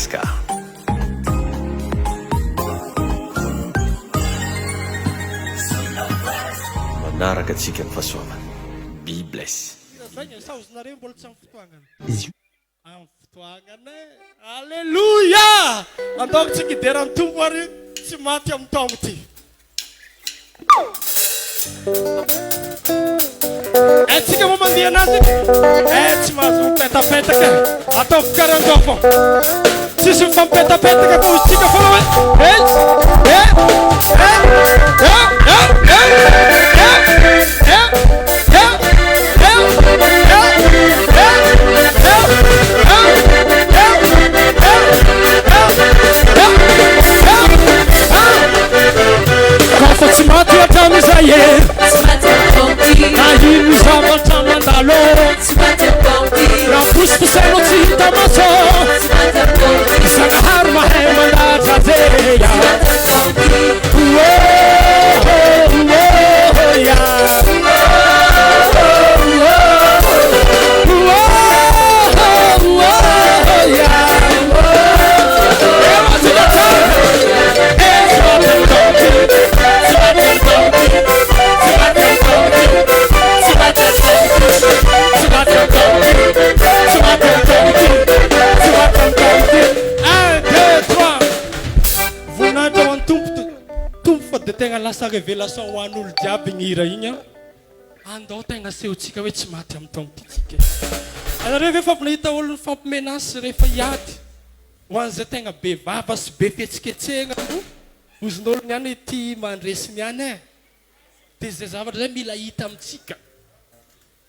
Madagasikara. Manaraka atsika ny fahasoavana. Be bless. Saozinareo mbola tsy amin'ny fotoagnana. Amin'ny fotoagnana. Alleluia! Andaoko tsy kideran'ny tompo ary tsy maty amin'ny taogno ty. Tsika moa mandeha anazy tsy mahazo mipetapetaka atao fikaran'izao fô tsisy mifampipetapetaka fa ozy tsika foana kofa tsy maty hatramizay e nahino zavatra mandalo raha posiposainao tsy hita maso Zagnahary mahay mandatra zeya tegna lasa révélation ho an'olo jiaby gny hira igny andao tegna sehotsika hoe tsy maty amin'ny taogno tytsika anareo ve fampiahita olo fampimenasy rehefa hiady ho an'izay tegna be vava sy be fihetsiketsehana ozin'olo niany ty mandresy niany e dia zay zavatra zay mila hita amintsika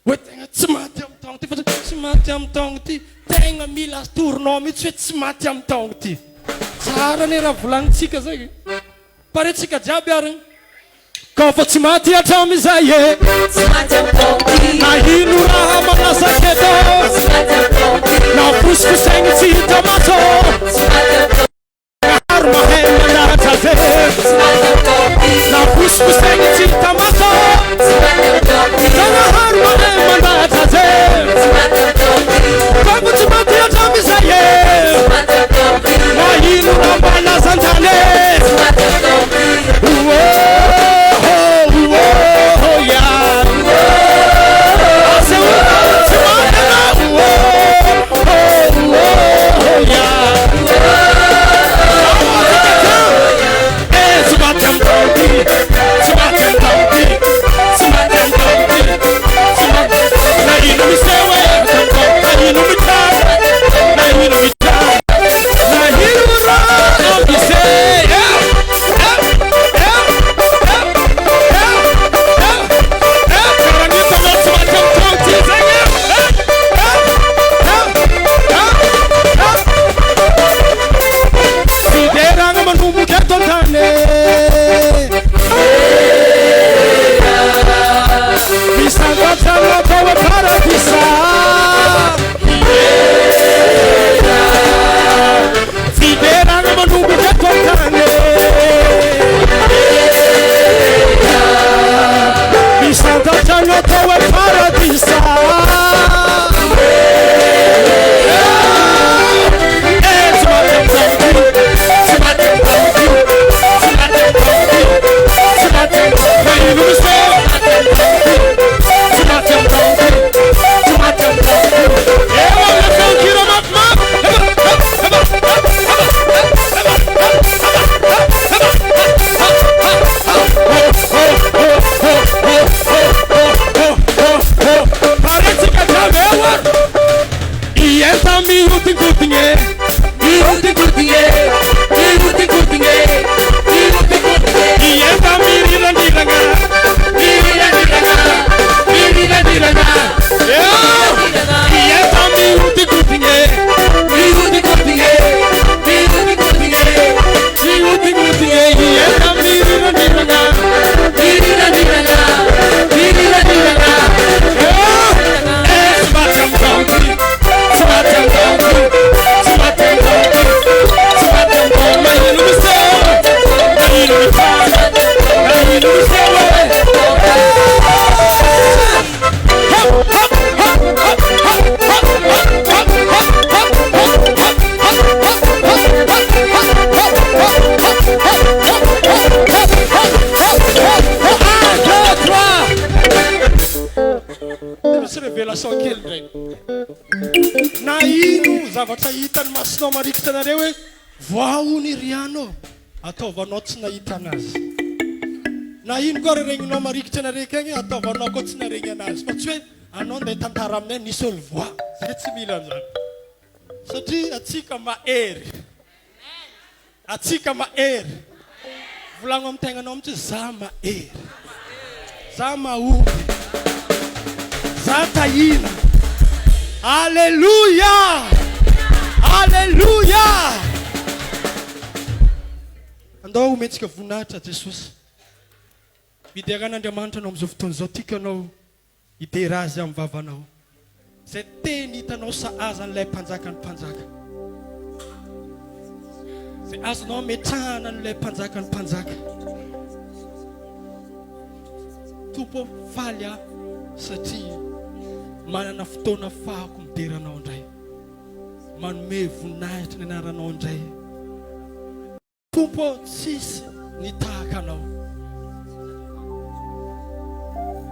hoe tegna tsy maty amin'ny taogno ty fa tsy maty amin'ny taogno ty tegna mila toronao mihitsy hoe tsy maty amin'ny taogno ty tsara ne raha volagnintsika zay paretsika jiaby ary kofa tsy maty hatramizay e nahino raha manasaketo na fosikosaigny tsy hita maso Zagnahary mahay mandahatra ze na fosikosaigny tsy hita maso Zagnahary mahay mandahatra ze kofa tsy maty hatramizay e nahino raha manasantany yeah. mivolasao kely ndray na ino zavatra hitany masinao marikitra anareo hoe voahony riano ataovanao tsy nahita anazy na ino koa regninao marikitra anareka agny ataovanao koa tsy naregny anazy fa tsy hoe anao ndeha tantara aminay nisy olo voa zay tsy mila an'izany satria atsika mahery atsika mahery volagno amin'ny tegnanao mihitsy za mahery za mahomby za tahina alleluia alleluia andao omentsika voninahitra Jesosy vidiagan'Andriamanitra anao amin'izao fotoana izao tika anao hidera azy amin'ny vavanao zay teny hitanao sahaza n'ilay mpanjaka ny mpanjaka zay azonao metrahana n'ilay mpanjaka ny mpanjaka tompo faly aho satria manana fotoana fahako mideranao indray manome voninahitra ny anaranao indray tompo tsisy nitahaka anao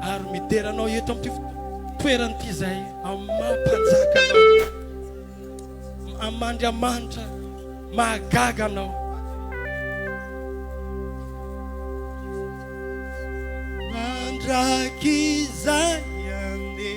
ary mideranao eto amin'ity toerana ity zay mampanjaka anao am'Andriamanitra mahagaga anao mandraky izay ande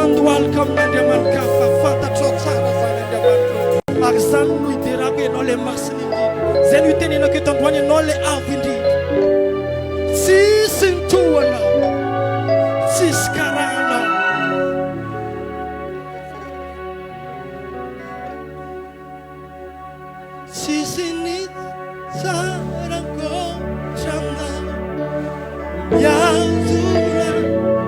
mandohalika amin'Andriamanitra fa fantatrao tsara zany Andriamanitra ary zany no iterako ianao le masina indrindra zay no itenenako eto androany ianao le avo indrindra tsisy nitohanao tsisy karahanao tsisy nitsarako tranao miazona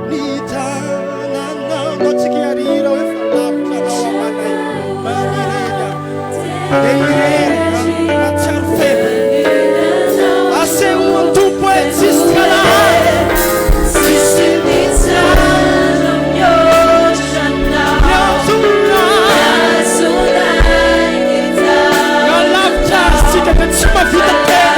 ny tananao anao tsika iarira hoe fa lavitra anao amanay manirena dia irena matsiaro feby asehoany tompo hoe tsisy karaha Tsisy nitsara mihoatranao miazonay ny na lavitra arytsika dia tsy mavita tena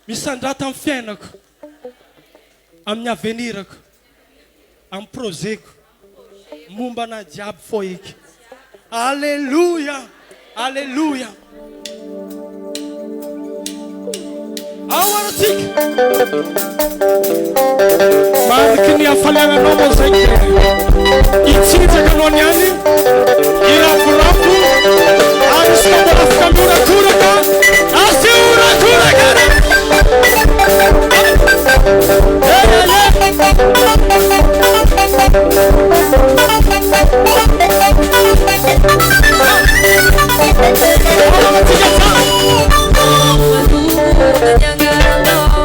misandrata amin'ny fiainako amin'ny avenirako amin'ny projeko momba na jiaby fo eky alleluia alleluia aoanatsika mariky ny hafaliagnanao moa zay itsinjaka anao niany iraforafo ary sy mbola afaka miorakoraka asy orakoraka Manuhod ang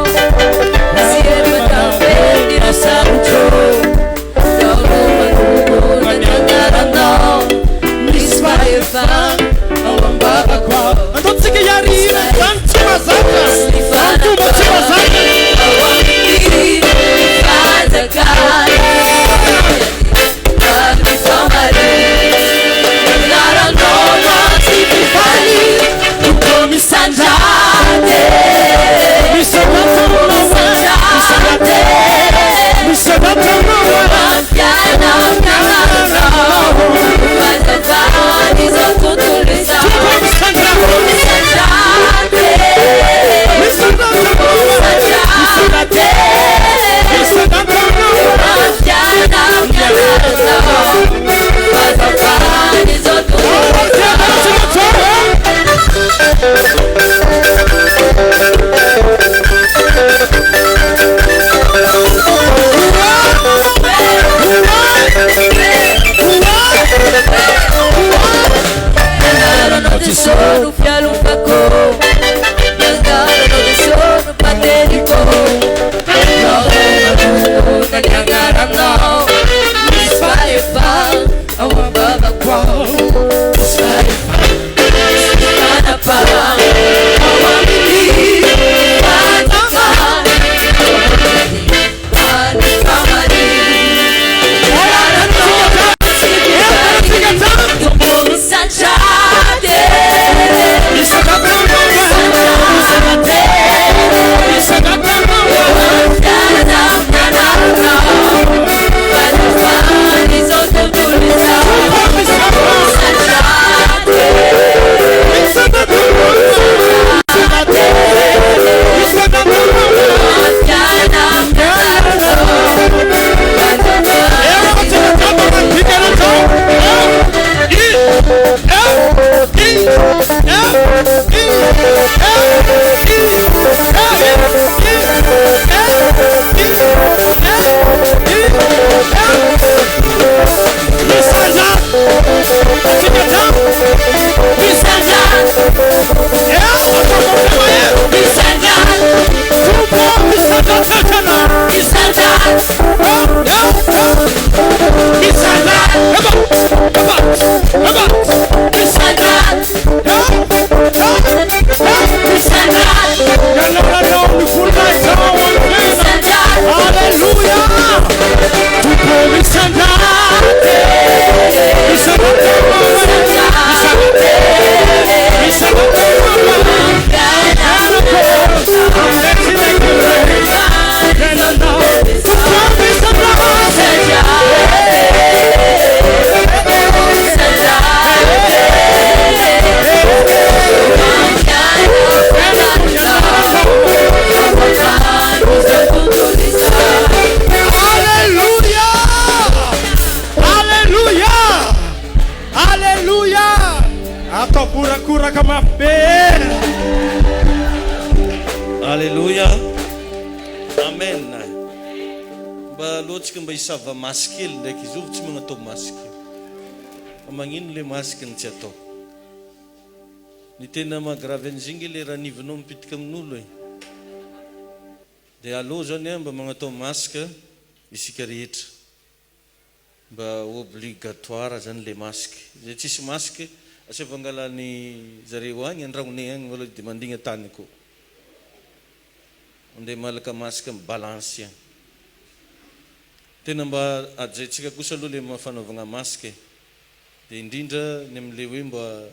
Isava maskely ndraiky izy io tsy magnatao masky. Magnino le masky ny tsy atao? Ny tena mahagravy an'izigny le raha nivinao mipitika amin'olo e. Dia allo zany mba magnatao masque isika rehetra. Mba obligatoire zany le masque. Zay tsisy masque asa vangalan'ny zareo agny andragnonay agny mbola dia mandigna tany koa. Andeha malaka masque mibalanse agny. Tena mba ajaitsika kosa aloha le fanaovagna masque dia indrindra ny amin'le hoe mba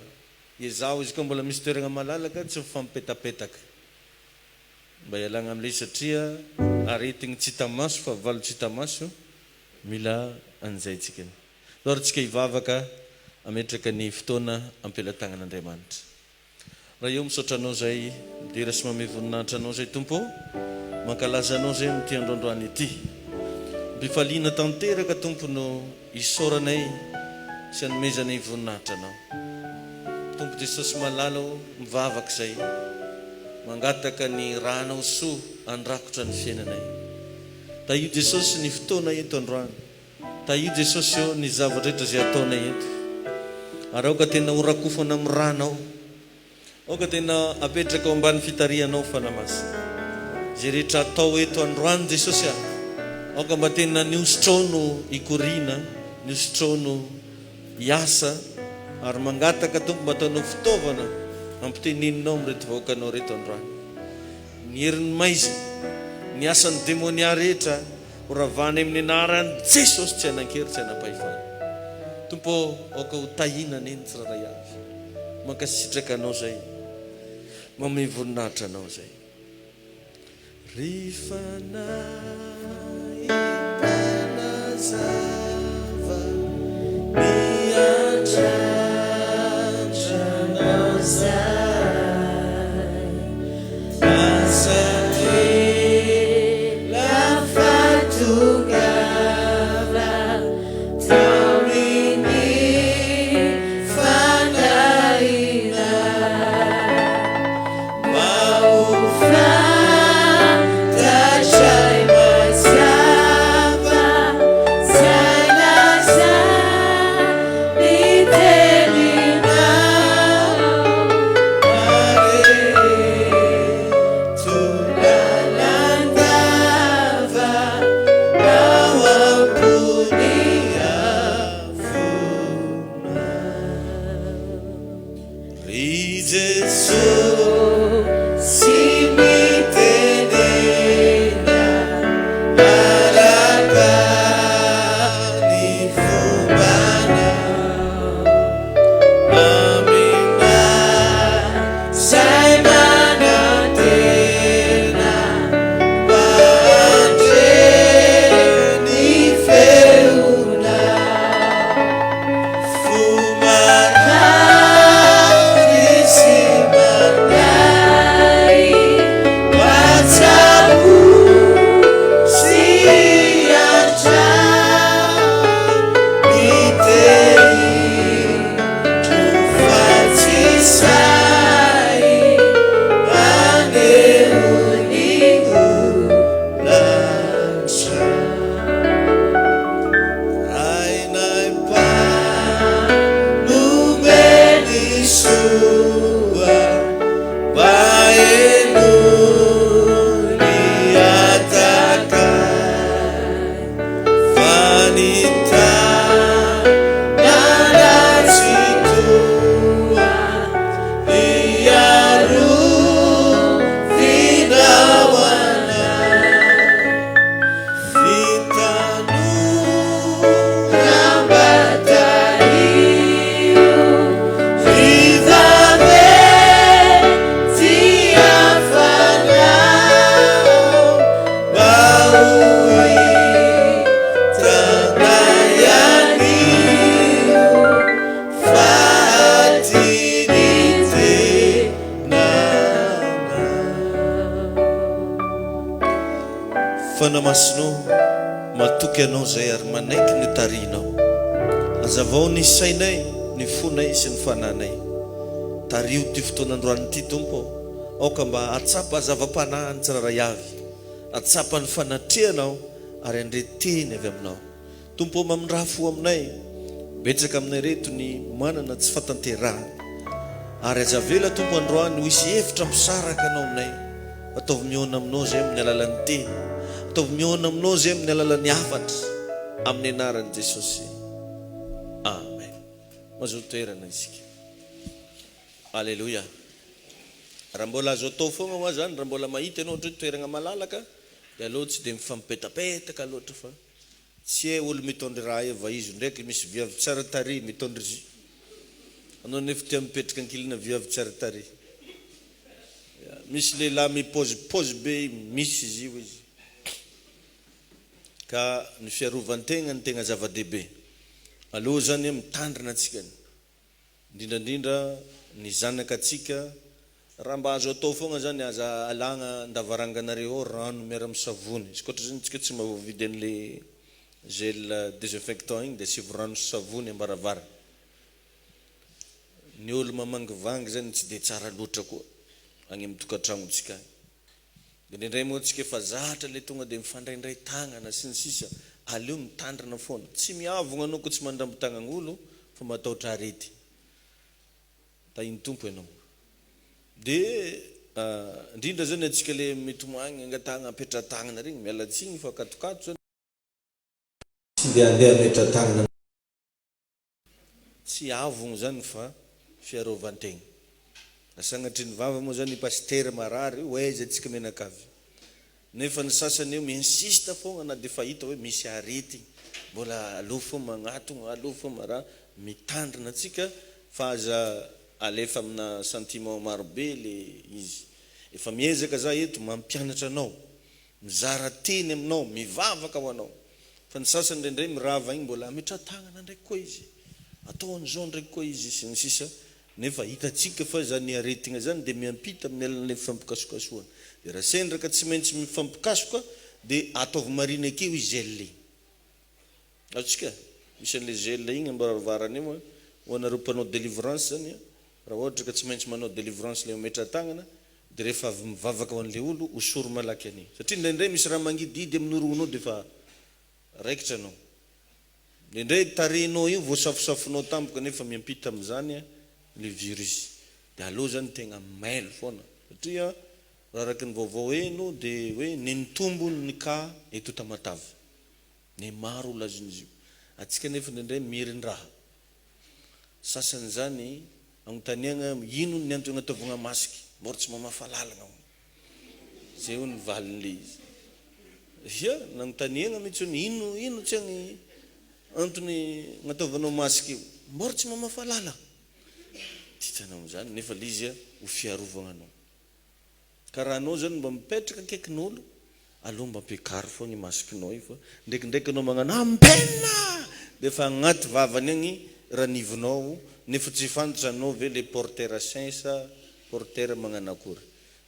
izaho izy koa mbola misy toerana malalaka tsy mifampipetapetaka mba ialagna amin'ilay satria aretigny tsy hita maso fa valo tsy hita maso mila anjaitsika. Ary tsika hivavaka ametraka ny fotoana ampelatagnan'Andriamanitra. Raha eo misaotra anao zay midira sy manome voninahitra anao zay Tompo, mankalaza anao zay amin'ity androandroany ity. Bifaliana tanteraka Tompo no isoranay sy anomezanay voninahitra anao. Tompo Jesosy malalo mivavaka zay mangataka ny ranao soa andrakotra ny fiainanay. Taio Jesosy ny fotoana eto androany. Taio Jesosy eo ny zavatra rehetra zay ataonay eto. Ary aoka tena horakofana amin'ny ranao. Aoka tena apetraka ao ambany fitarianao fanamasina. Zay rehetra atao eto androany Jesosy aoka mba tena niositrono ikorina, niositrono iasa, ary mangataka Tompo mba ataonao fitaovana ampiteneninao amin'reto vahoakanao reto androany. Ny herin'ny maizy, ny asan'ny demonia rehetra horavany amin'ny anaran'i Jesosy tsy hanan-kery tsy hanam-pahefana. Tompo aoka ho tahinana eny tsiraray avy. Mankasitraka anao zay, manome voninahitra anao zay. Panazava miatratra zai asate la fatungava tawini fanaina maufa tachai masava Fanamasinao matoky anao zay ary manaiky ny tarinao. Azavao ny sainay, ny fonay sy ny fananay. Tario ty fotoanandroany ty Tompo, aoka mba atsapa zava-panahy ny tsiraray avy, atsapa ny fanatrehanao ary andreteny avy aminao. Tompo mamindrafo aminay, betsaka aminay reto ny manana tsy fatanterahany. Ary azavela Tompo androany ho isy hevitra misaraka anao aminay. Ataovy miona aminao zay amin'ny alalan'ny teny, ataovy miona aminao zay amin'ny alalan'ny hafatra, amin'ny anaran'i Jesosy. Amen. Mazoto toerana isika. Alleluia. Raha mbola azo atao foana hoa zany, raha mbola mahita ianao ohatra toerana malalaka, dia aloha tsy dia mifampipetapetaka loatra fa tsy hay olo mitondry raha eva izy ndraiky misy viavy tsara tary mitondry izy. Anao nefa tia mipetraka ankilina viavy tsara tary. Misy lehilahy mipozipozy be misy izy io izy. Ka ny fiarovan-tegna ny tegna zava-dehibe. Aloha zany mitandrina antsika ny. Indrindrandrindra ny zanakatsika, raha mba azo atao foana zany aza alagna ndavaranganareo rano miara savony. Izy koatra zany tsika tsy mahavidy an'le gel désinfectant igny dia sivy rano savony ambaravara. Ny olo mamangivangy zany tsy dia tsara loatra koa agny amin'ny tokantragnotsika. Indray moa tsika efa zatra le tonga dia mifandraindray tagnana sy ny sisa, aleo mitandrina foana. Tsy miavogna anao ko tsy mandrambo tagnan'olo fa matahotra arety. Tahiny Tompo ianao. Dia indrindra zany atsika le mitomagny angatagna apetra-tagnana regny miala tsiny fa katokato zany. Tsy dia andeha apetra-tagnana. Tsy avogna zany fa fiarovan-tegna. Sagnatry ny vava moa zany pasteur marary hoaiza atsika menakavy. Nefa ny sasany eo miinsista foana na dia fahita hoe misy arety, mbola aloha foa magnatogna, aloha foa maraha, mitandrina atsika fa aza alefa amina sentiment marobe le izy. Efa miezaka za eto mampianatra anao, mizara teny aminao, mivavaka ho anao. Fa ny sasany indraindray mirava igny mbola ametra-tagnana ndraiky koa izy, atao an'izao ndraiky koa izy sy ny sisa. Nefa hitatsika fa zany aretigna zany dia miampita amin'ny alalan'ilay fifampikasokasoana. Dia raha sendraka tsy maintsy mifampikasoka dia ataovy marina akeo izy gel. Atsika misy an'ilay gel igny ambaravarana eo ho anareo mpanao délivrance zany. Raha ohatra ka tsy maintsy manao délivrance le ametra-tagnana dia rehefa avy mivavaka ho an'ilay olo osory malaky an'igny. Satria indraindray misy raha mangididy amin'ny orognao dia fa raikitra anao. Indraindray tarehinao io voasafosafonao tampoka nefa miampita amin'izany le virus. Dia aloha zany tegna mailo foana. Satria raha araky ny vaovao eno dia hoe nenitombo ny ka eto Tamatavy. Ny maro lazon'izy io. Atsika nefa indraindray mirin-draha. Sasany zany Agnontaniagna ino ny antony ataovagna masiky, mbola tsy mamafalalagna. Zay ho ny valin'le izy. Ia, nagnontaniagna mihitsy hoe ino tsy agny antony gn'ataovanao masiky io, mbola tsy mamafalala. Titanao zany nefa le izy ho fiarovagna anao. Ka raha anao zany mba mipetraka akaikin'olo, aleo mba ampiakary foana i masikinao io fa ndraikindraiky anao magnano ampenna dia efa agnaty vavany agny ranivinao, nefa tsy fantatra anao ve le porteur sain sa porteur magnano akory.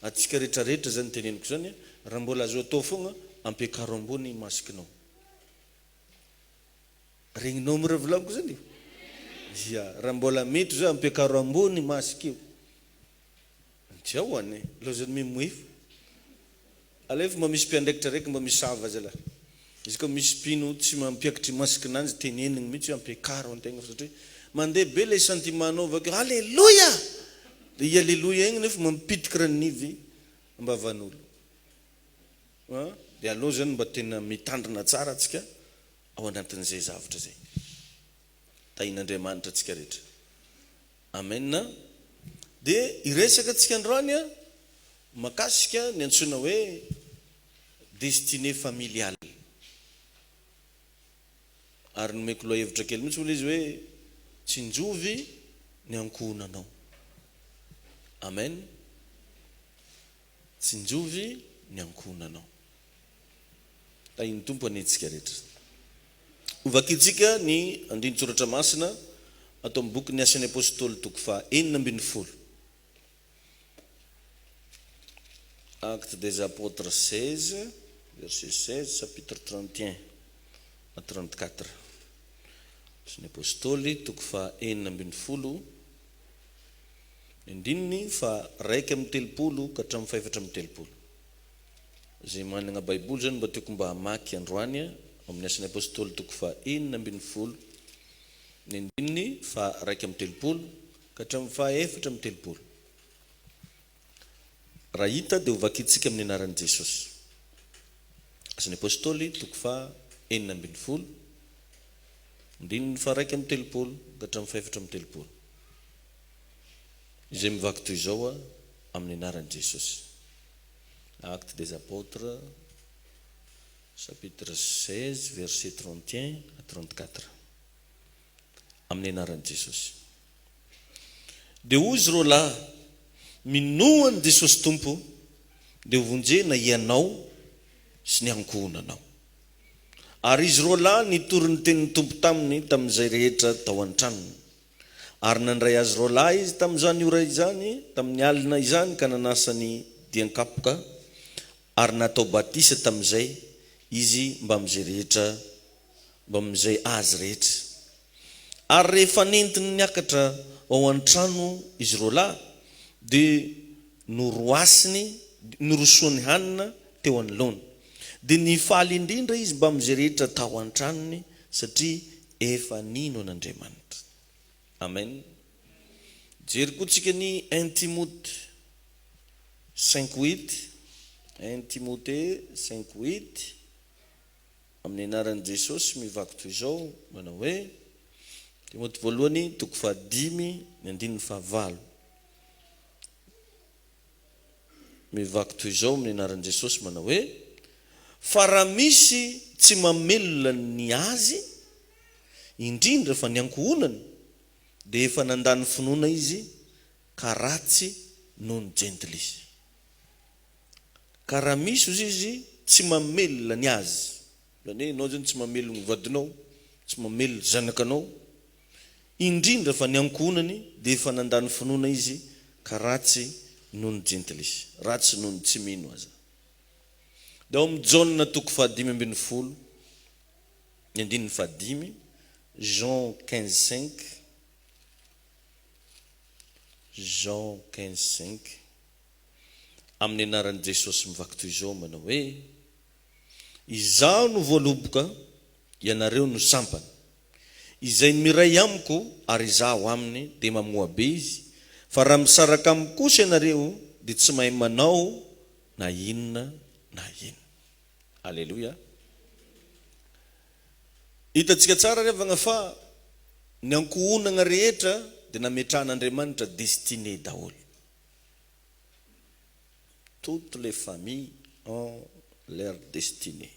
Atsika rehetrarehetra zany teneniko zany, raha mbola azo atao foana ampiakaro ambony masikinao. Regninao mira volaniko zany io. Ya, raha mbola mety zao ampiakaro ambony masika io. Tsy ahoany, lo zany mimoifo. Alefa mba misy mpiandraikitra raiky mba misava zala. Izy koa misy pino tsy mampiakatry masikinanjy teneniny mihitsy ampiakaro antegna satria mandeha be le sentimentanao vakeo alleluia. I alleluia igny nefa mampitika ranivy ambavan'olo. Dia aleo zany mba tena mitandrina tsara atsika ao anatin'izay zavatra zay. Tain'Andriamanitra atsika rehetra. Amen. Dia iresaka atsika androany makasika ny antsoina hoe destinée familiale. Ary nomeko loha hevitra kely mihitsy ola izy hoe tsinjovy ny ankohonanao. Amen. Tsinjovy ny ankohonanao. Tain'ny tompo anetsika rehetra. Ovakitsika ny andiny tsoratra masina atao amin'ny boky ny Asan'ny Apôstôly toko fa 9. Actes des Apôtres 16, verset 16, chapitre 31 à 34. Asan'ny Apôstôly toko fa 9, indininy fa 1:30 ka hatramin'ny 4:30. Zay manana Baiboly zany mba tiako mba hamaky androany amin'ny Asan'ny Apôstôly toko fa 9, ny indininy fa 1:30 ka hatramin'ny 4:30. Raha hita dia hovakitsika amin'ny anaran'i Jesosy. Asan'ny Apôstôly toko fa 9, indininy fa 1:30 ka hatramin'ny 4:30. Izay mivaky toy izao amin'ny anaran'i Jesosy. Actes des Apôtres, chapitre 16, verset 31 à 34. Amin'ny anaran'i Jesosy. Dia hozy rô lahy, minoany Jesosy Tompo, dia hovonjena ianao sy ny ankohonanao. Ary izy rô lahy nitory ny tenin'ny Tompo tamin'izay rehetra tao an-tranony. Ary nandray azy rô lahy izy tamin'izany ora izany, tamin'ny alina izany ka nanasany diankapoka, ary natao batisa tamin'izay izy mba amin'izay rehetra, mba amin'izay azy rehetra. Ary rehefa nentiny niakatra ao an-trano izy rô lahy, dia noroasiny, norosoany hanina teo anoloany. Dia nifaly indrindra izy mba amin'izay rehetra tao an-tranony satria efa nino an'Andriamanitra. Amen. Jery koa tsika ny 1 Timothée 5:8. 1 Timothée 5:8. Amin'ny anaran'i Jesosy mivaky toy izao manao hoe Timothée voalohany toko fa 10 ny andininy fa 8. Mivaky toy izao amin'ny anaran'i Jesosy manao hoe fa raha misy tsy mamelona ny azy indrindra fa ny ankohonany, dia efa nandany finoana izy ka ratsy noho ny gentile izy. Ka raha misy izy tsy mamelona ny azy, zany hoe anao zany tsy mamelona ny vadinao, tsy mamelona zanakanao, indrindra fa ny ankohonany, dia efa nandany finoana izy ka ratsy noho ny gentile izy, ratsy noho ny tsy mino aza. Dia ao amin'ny Jaona toko fa 10:10, ny andininy fa 10, Jean 15:5. Jean 15:5. Amin'ny anaran'i Jesosy mivaky toy izao manao hoe izaho no voaloboka, ianareo no sampany. Izay miray amiko ary izaho aminy dia mamoa be izy. Fa raha misaraka amiko kosa ianareo dia tsy mahay manao na inona na inona. Alleluia. Hitantsika tsara revagna fa ny ankohonana rehetra dia nametran'Andriamanitra destiné daholo. Toutes les familles ont leur destinée.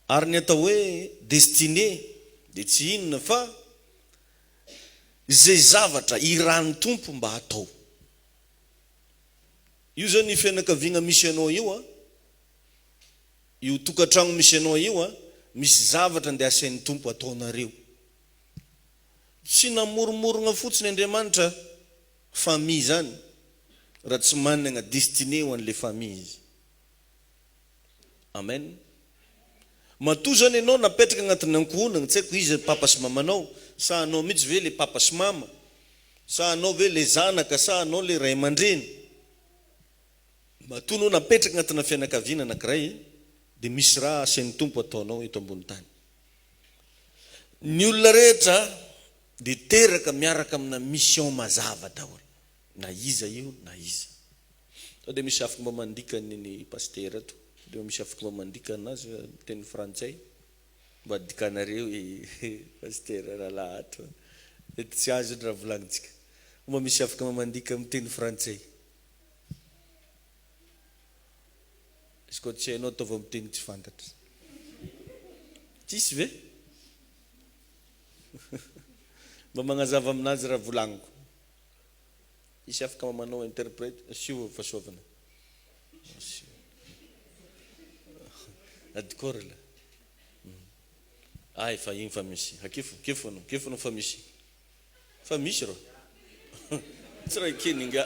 Ary ny atao hoe destiné dia tsy inona fa izay zavatra irahan'ny tompo mba hatao. Io zany ny fianakaviana misy anao io io tokantrano misy anao io misy zavatra ndia asain'ny tompo ataonareo. Tsy namoromorona fotsiny Andriamanitra famille zany raha tsy manana destiné ho an'le famille izy. Amen. Matoa zany ianao napetraka agnatin'ny ankohonana, tsy haiko izy papa sy mamanao, sa anao mihitsy ve le papa sy mama, sa anao ve le zanaka, sa anao le ray aman-dreny. Matoa anao napetraka agnatina fianakaviana anankiray dia misy raha asain'ny tompo ataonao eto ambony tany. Ny olona rehetra dia teraka miaraka amina mission mazava daholo, na iza io na iza. Dia misy afaka mba mandika ny pasteur ato, dia misy afaka mba mandika anazy teny frantsay mba dikanareo pasteur rahalahy ato. Eto tsy azo raha volagnintsika. Mba misy afaka mba mandika amin'ny teny frantsay. Izy koa tsy hainao ataovy amin'ny teny tsy fantatra. Tsisy ve? Mba magnazava aminazy raha volagniko. Isy afaka manao interprète sio fahasoavana. Adikôra la. Ay fa igny fa misy. Kefo fa misy. Fa misy ro. Tsy raha keny nga.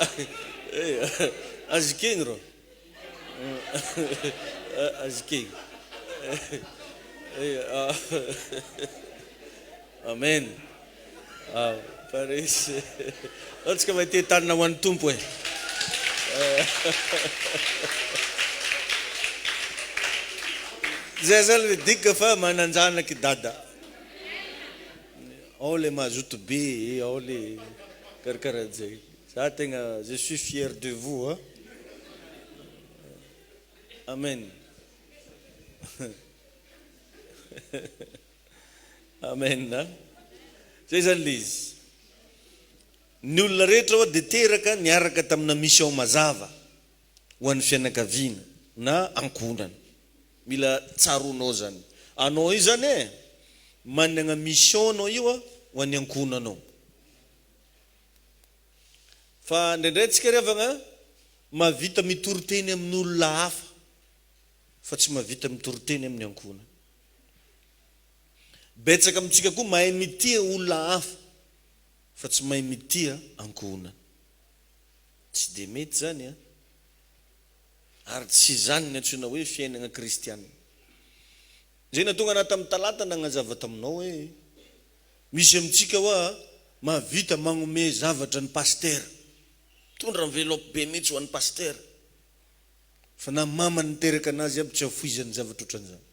Azy keny ro. Azy keny. Amen. Paris. Otsika vai te tanina ho an'ny tompo e. Zay zany le dika fa mananjanaky dada. Ao le mazoto be, ao le karakaran'izay. Za tegna je suis fier de vous hein. Amen. Amen. Zay zany le izy. Ny olona rehetra dia teraka niaraka tamina mission mazava ho an'ny fianakaviana na ankohonana. Mila tsaronao zany. Anao io zany manana mission anao io ho an'ny ankohonanao. Fa ndraindraytsika revagna mavita mitoriteny amin'olona hafa fa tsy mavita mitoriteny amin'ny ankohonana. Betsaka amintsika koa mahay mitia olona hafa fa tsy mahay mitia ankohonana. Tsy dia mety zany ary tsy zany ny antsoina hoe fiainana kristianina. Zay natonga anaty amin'ny talata nagnazava taminao hoe misy amintsika hoa mavita magnome zavatra ny pasteur. Tondra enveloppe be mihitsy ho an'ny pasteur. Fa na mama niteraka anazy aby tsy afoizany zavatra ohatran'izany.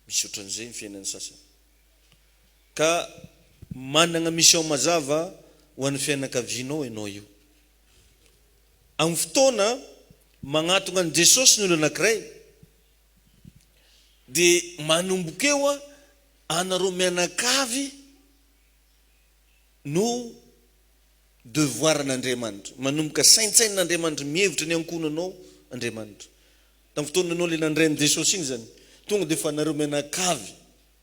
Misy ohatran'izay ny fiainan'ny sasany. Ka manana mission mazava ho an'ny fianakavianao ianao io. Amin'ny fotoana magnatona an'i Jesosy ny olo anankiray dia manomboka eo anareo mianakavy no devoir n'Andriamanitra. Manomboka saintsain'Andriamanitra mihevitra ny ankohonanao Andriamanitra. Tamin'ny fotoana anao le nandrain'i Jesosy iny zany, tonga dia fa nareo mianakavy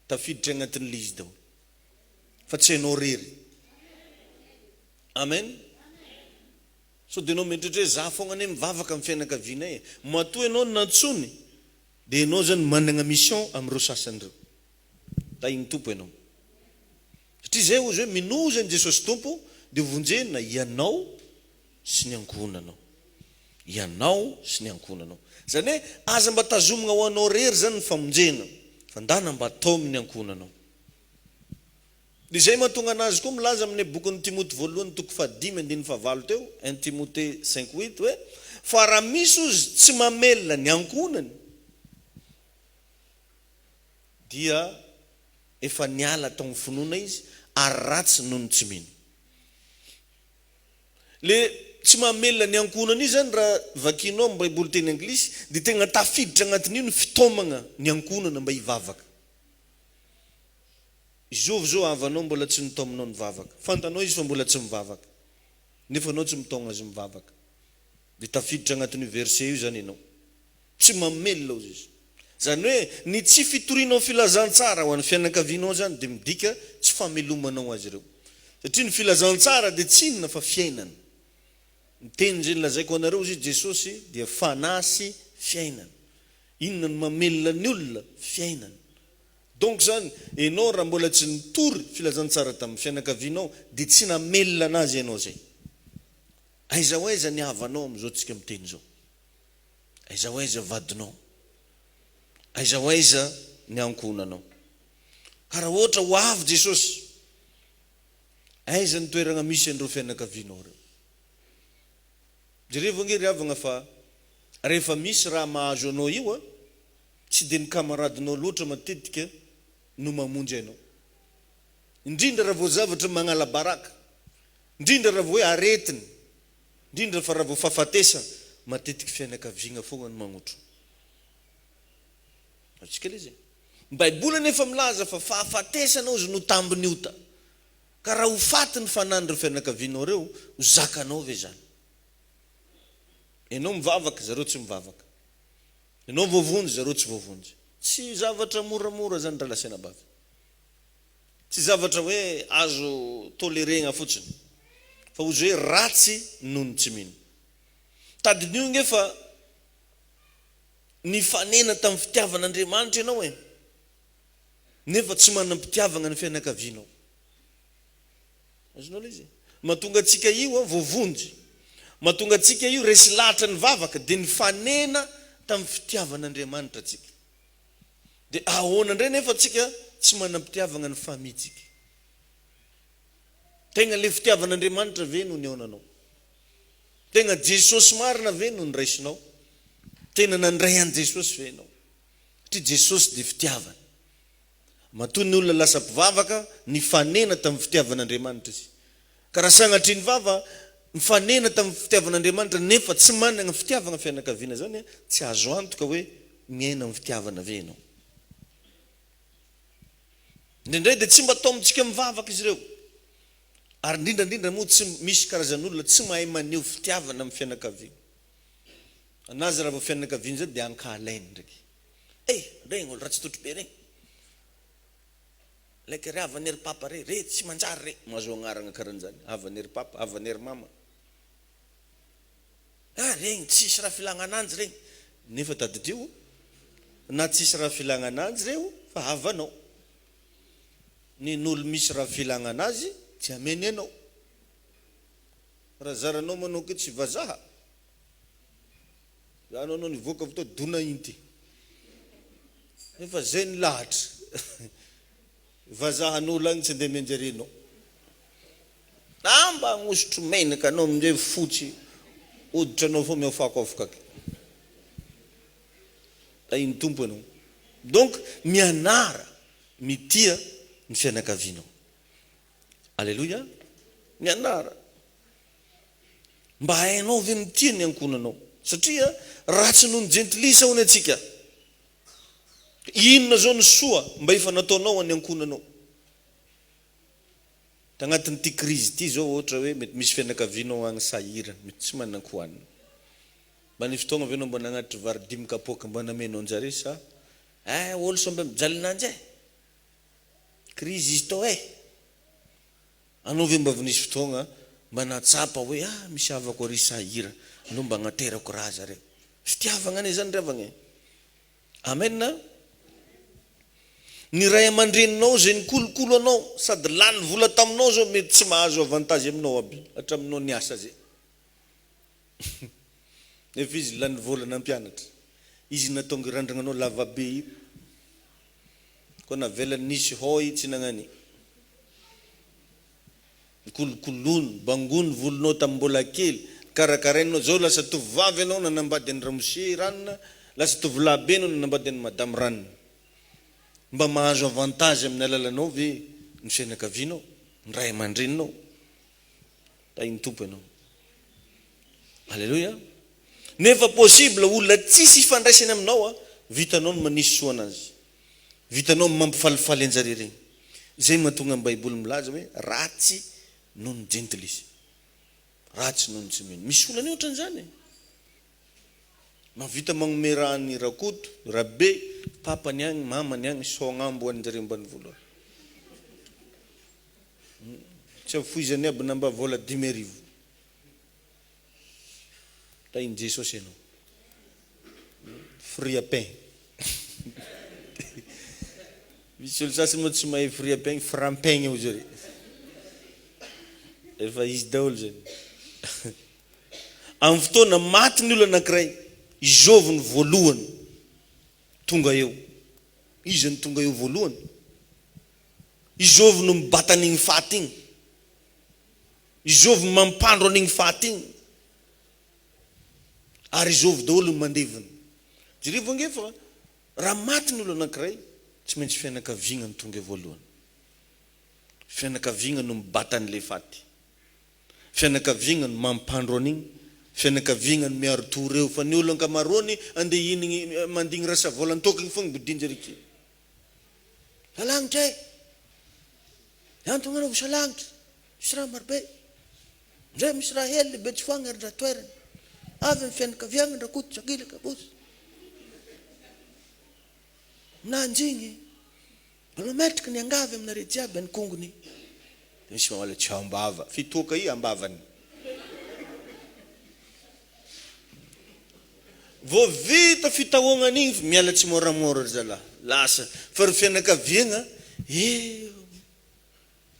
tafiditra agnatin'ny izy daholo. Fa tsy hainao rery. Amen. So dia anao mieritreritra hoe za foagna ane mivavaka amin'ny fianakavianay. Matoa ianao nantsony dia ianao zany manana mission amin'ireo sasan'ireo. Tahiny tompo ianao. Satria zay ozy hoe minoza ny Jesosy tompo dia vonjena ianao sy ny ankohonanao. Ianao sy ny ankohonanao. Zany hoe aza mba tazomina ho anao rery zany ny famonjena. Fa ndana mba atao amin'ny ankohonanao. Dia zay mahatonga anazy koa milaza amin'ny bokin'ny Timote voalohany toko 5:9 teo, 1 Timote 5:8 hoe fa raha misy ozy tsy mamelona ny ankohonany dia efa niala tao amin'ny finoana izy ary ratsy noho ny tsy mino. Le tsy mamelona ny ankohonany izy zany raha vakinao amin'ny baiboly teny anglisy dia tegna tafiditra agnatin'io ny fitaomagna ny ankohonana mba hivavaka. izovy zao avanao mbola tsy nitao aminao mivavaka fantanao izy fa mbola tsy mivavaka nefa anao tsy mitona azy mivavaka dia tafiditra agnatin'io verset io zany ianao tsy mamelona ozy izy zany hoe ny tsy fitorianao filazantsara ho an'ny fianakavianao zany dia midika tsy famelomanao azy ireo satria ny filazantsara dia tsy inona fa fiainana ny teny zay lazaiko anareo izy Jesosy dia fanasy fiainana inona ny mamelona ny olona fiainana donc zany ianao raha mbola tsy nitory filazantsara tamin'ny fianakavianao dia tsy namelona anazy ianao zay aiza ho aiza ny havanao amin'izao tsika miteny zao aiza ho aiza vadinao aiza ho aiza ny ankonanao ka raha ohatra ho avy Jesosy aiza ny toerana misy an'ireo fianakavianao reo jereo vangery avana fa rehefa misy raha mahazo anao io a tsy dia ny kamaradinao loatra matetika no mamonjy anao indrindra raha vao zavatra magnala baraka indrindra raha vao hoe aretiny indrindra fa raha vao fahafatesa matetika fianakaviana foana no magnotro atsika le zay baiboly nefa milaza fa fahafatesana ozy no tambiny ota ka raha ho faty ny fanandro fianakavianao reo ho zakanao ve zany ianao mivavaka zareo tsy mivavaka ianao voavonjy zareo tsy voavonjy tsy zavatra moramora zany raha lasena bavy tsy zavatra hoe azo tolerena fotsiny fa ozy hoe ratsy noho ny tsy mino tadin'io ngefa ny fanena tamin'ny fitiavan'Andriamanitra ianao e nefa tsy manam-pitiavana ny fianakavianao azonao le izy mahatonga antsika io a voavonjy mahatonga antsika io resy lahatra ny vavaka dia ny fanena tamin'ny fitiavan'Andriamanitra atsika dia ahoana indray nefa atsika tsy manam-pitiavana ny famitsika tegna le fitiavan'Andriamanitra ve no ny aonanao tegna Jesosy marina ve no ny raisinao tena nandray an Jesosy ve ianao satria Jesosy dia fitiavana matoa ny olona lasa mpivavaka ny fanena tamin'ny fitiavan'Andriamanitra izy ka raha sanatria ny vava ny fanena tamin'ny fitiavan'Andriamanitra nefa tsy manana fitiavana fianakaviana zany tsy azo antoka hoe miaina amin'ny fitiavana ve ianao indrindray dia tsy mba atao amintsika mivavaka izy ireo ary indrindrandrindra moa tsy misy karazan'olona tsy mahay maneho fitiavana amin'ny fianakaviana anazy raha vao fianakaviana zay dia ankalainy ndraiky regny olo raha tsy totro be regny laika re avanery papa re tsy manjary re mahazo agnarana karan'izany avanery papa avanery mama regny tsisy raha filagnananjy regny nefa tadidio na tsisy raha filagnananjy reo fa havanao ny n'olo misy raha filagnanazy tsy ameny ianao raha zaranao manao ke tsy vazaha zany anao nivoaka avy tao dona inty nefa zay ny lahatra vazahan'olo agny tsy andeha mianjarenao namba agnosotro menaka anao amin'izay fotsy oditra anao foa miafako afokaka iny tompo anao donc mianara mitia ny fianakavianao alleluia mianara mba hainao ve mitia ny ankonanao satria ratsy noho ny gentilisa hony atsika inona zao ny soa mba efa nataonao any ankonanao tagnatin'ity krizy ity zao ohatra hoe mety misy fianakavianao agny sahirana mety tsy manan-kohanina mba ny fotoagna avenao mba nagnatitry varidimy kapoaka mba namenao anjare sa olo sombe mijalinanjy krizy izy tao anao ve mba vinisy fotoagna mba natsapa hoe misy havako ary sahira no mba agnaterako raha zareo fitiavagna ane zany ravagna amen ny ray aman-dreninao zay nikolokolo anao sady lany vola taminao zao mety tsy mahazo avantage aminao aby hatraminao ny asa zay nefa izy lany vola nampianatra izy natonga randragna anao lavabe io koa navelany nisy hoy tsy nagnany nikolokolono bangony volonao tamin'ny mbola kely karakarainao zao lasa tovovavy anao nanambady any ramose ranona lasa tovolabe anao nanambady any madame ranona mba mahazo avantage amin'ny alalanao ve ny fianakavianao ny ray aman-dreninao iny tompo ianao alleluia nefa possible olona tsisy ifandraisany aminao vitanao no manisy soa anazy vitanao mampifalifaly anjare regny Zay mahatonga ny Baiboly milaza hoe ratsy noho ny gentle izy. Ratsy noho ny tsy mino. Misy olana ohatran'izany. Mavita magnome raha ny rakoto, rabe, papany agny, mamany agny, soagnambo anjareo ambany voalohany. Tsy afoizany aby namba vola 10,000. Tainy Jesosy ianao. Fruit à pain. Misy olo sasany moa tsy mahay fruit à pain, frampaigny hozy re. Efa izy daholo zany. Amin'ny fotoana maty ny olo anankiray, Job ny voalohany tonga eo. Izy ny tonga eo voalohany. Job no mibata an'igny faty igny. Job mampandro an'igny faty igny. Ary Job daholo no mandeviny. Jereo vongefa raha maty ny olo anankiray, tsy maintsy fianakaviana ny tonga eo voalohany. Fianakaviana no mibata an'ilay faty. Fianakaviana no mampandro an'igny. Fianakaviana no miaro tory eo. Fa ny olo ankamaroany andeha hinigny mandigny rasa volany tokony fogna bodinjy rikely. Salagnitra e. Antony anao salagnitra. Misy raha marobe. Ndray misy raha hely lehibe tsy foagna ary raha toerana. Avy ny fianakaviana rakoto sakila kabosy. Nanjigny. Mbola metrika ny angavy aminareo jiaby ny kongony. Misy mamala tsy ambava. Fitoka i ambavany. Vao vita fitahoagnan'igny miala tsy moramora zala. Lasa. Fa ry fianakaviana,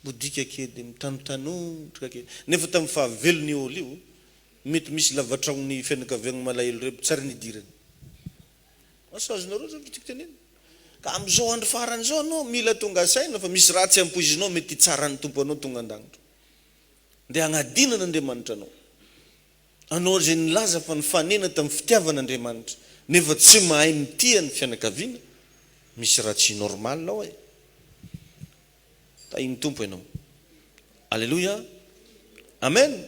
bodika kely mitanotanontrika kely. Nefa tamin'ny fahavelony olo io, mety misy lavatragn'ny fianakaviana malahelo reo tsara nidirany. Asa azonareo zany fitiky teneny. Ka am'izao andro faran'izao anao mila tonga saina fa misy ratsy ampoizinao mety tsara ny tompo anao tonga an-dagnitro. Nde agnadinana Andriamanitra anao. Anao zay nilaza fa nifanena tamin'ny fitiavan'Andriamanitra. Nefa tsy mahay mitia ny fianakaviana, misy raha tsy normal lao e. Tainy tompo ianao. Alleluia. Amen.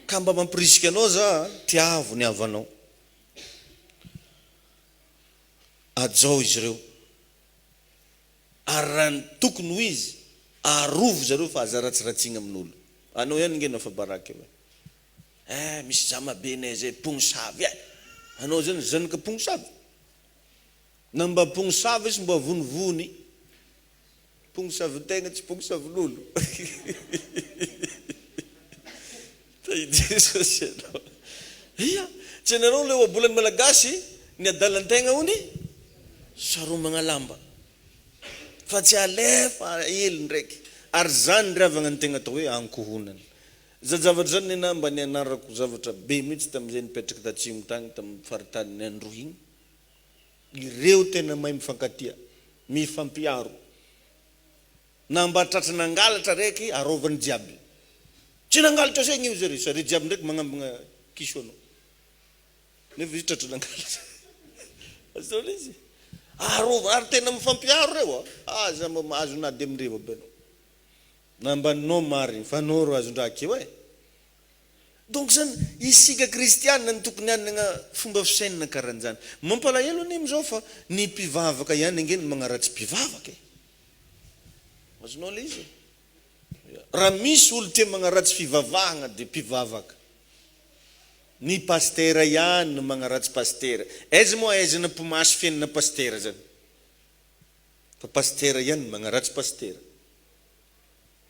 Ka mba mampirisika anao za tiavo ny havanao. Ajao izy ireo. Ary raha ny tokony ho izy, arovo zareo fa aza ratsiratsina amin'olo. Anao ihany ngena fa baraka eo. Misy zamabenay zay pongosavy. Anao zany zanaka pongosavy. Namba pongosavy izy mba vonivony. Pongosavy tegna tsy pongosavin'olo. Jesosy ianao. Ia, tsy ianareo le oabolany malagasy ny adalan-tegna hony saromagna lamba. Fa tsy alefa hely ndraiky. Ary zany ravagna ny tegna atao hoe ankohonana. Zavatra zany nena mba ny anarako zavatra be mihitsy tamin'izay nipetraka tatsimo tagny tamin'ny faritany ny andro igny. Ireo tena mahay mifankatia, mifampiaro. Na mba tratrana angalatra raiky arovany jiaby. Tsy nangalatra segny io zare, sary jiaby ndraiky magnambagna kiso anao. Nefa izy tratrana angalatra. Azony izy. Arovany, ary tena mifampiaro reo. Aza mahazo nady amindreo abenao. Nambaninao mariny, fa anao ro azon-draha keo e. Donc zany isika kristianina ny tokony hanana fomba fisainana karan'izany. Mampalahelo any am'izao fa ny mpivavaka ihany angeny magnaratsy mpivavaka e. Azonao le izy. Raha misy olo tia magnaratsy fivavahana de mpivavaka. Ny pastera ihany no magnaratsy pastera. Aiza moa aizana mpimasy fiainana pastera zany. Fa pastera ihany magnaratsy pastera.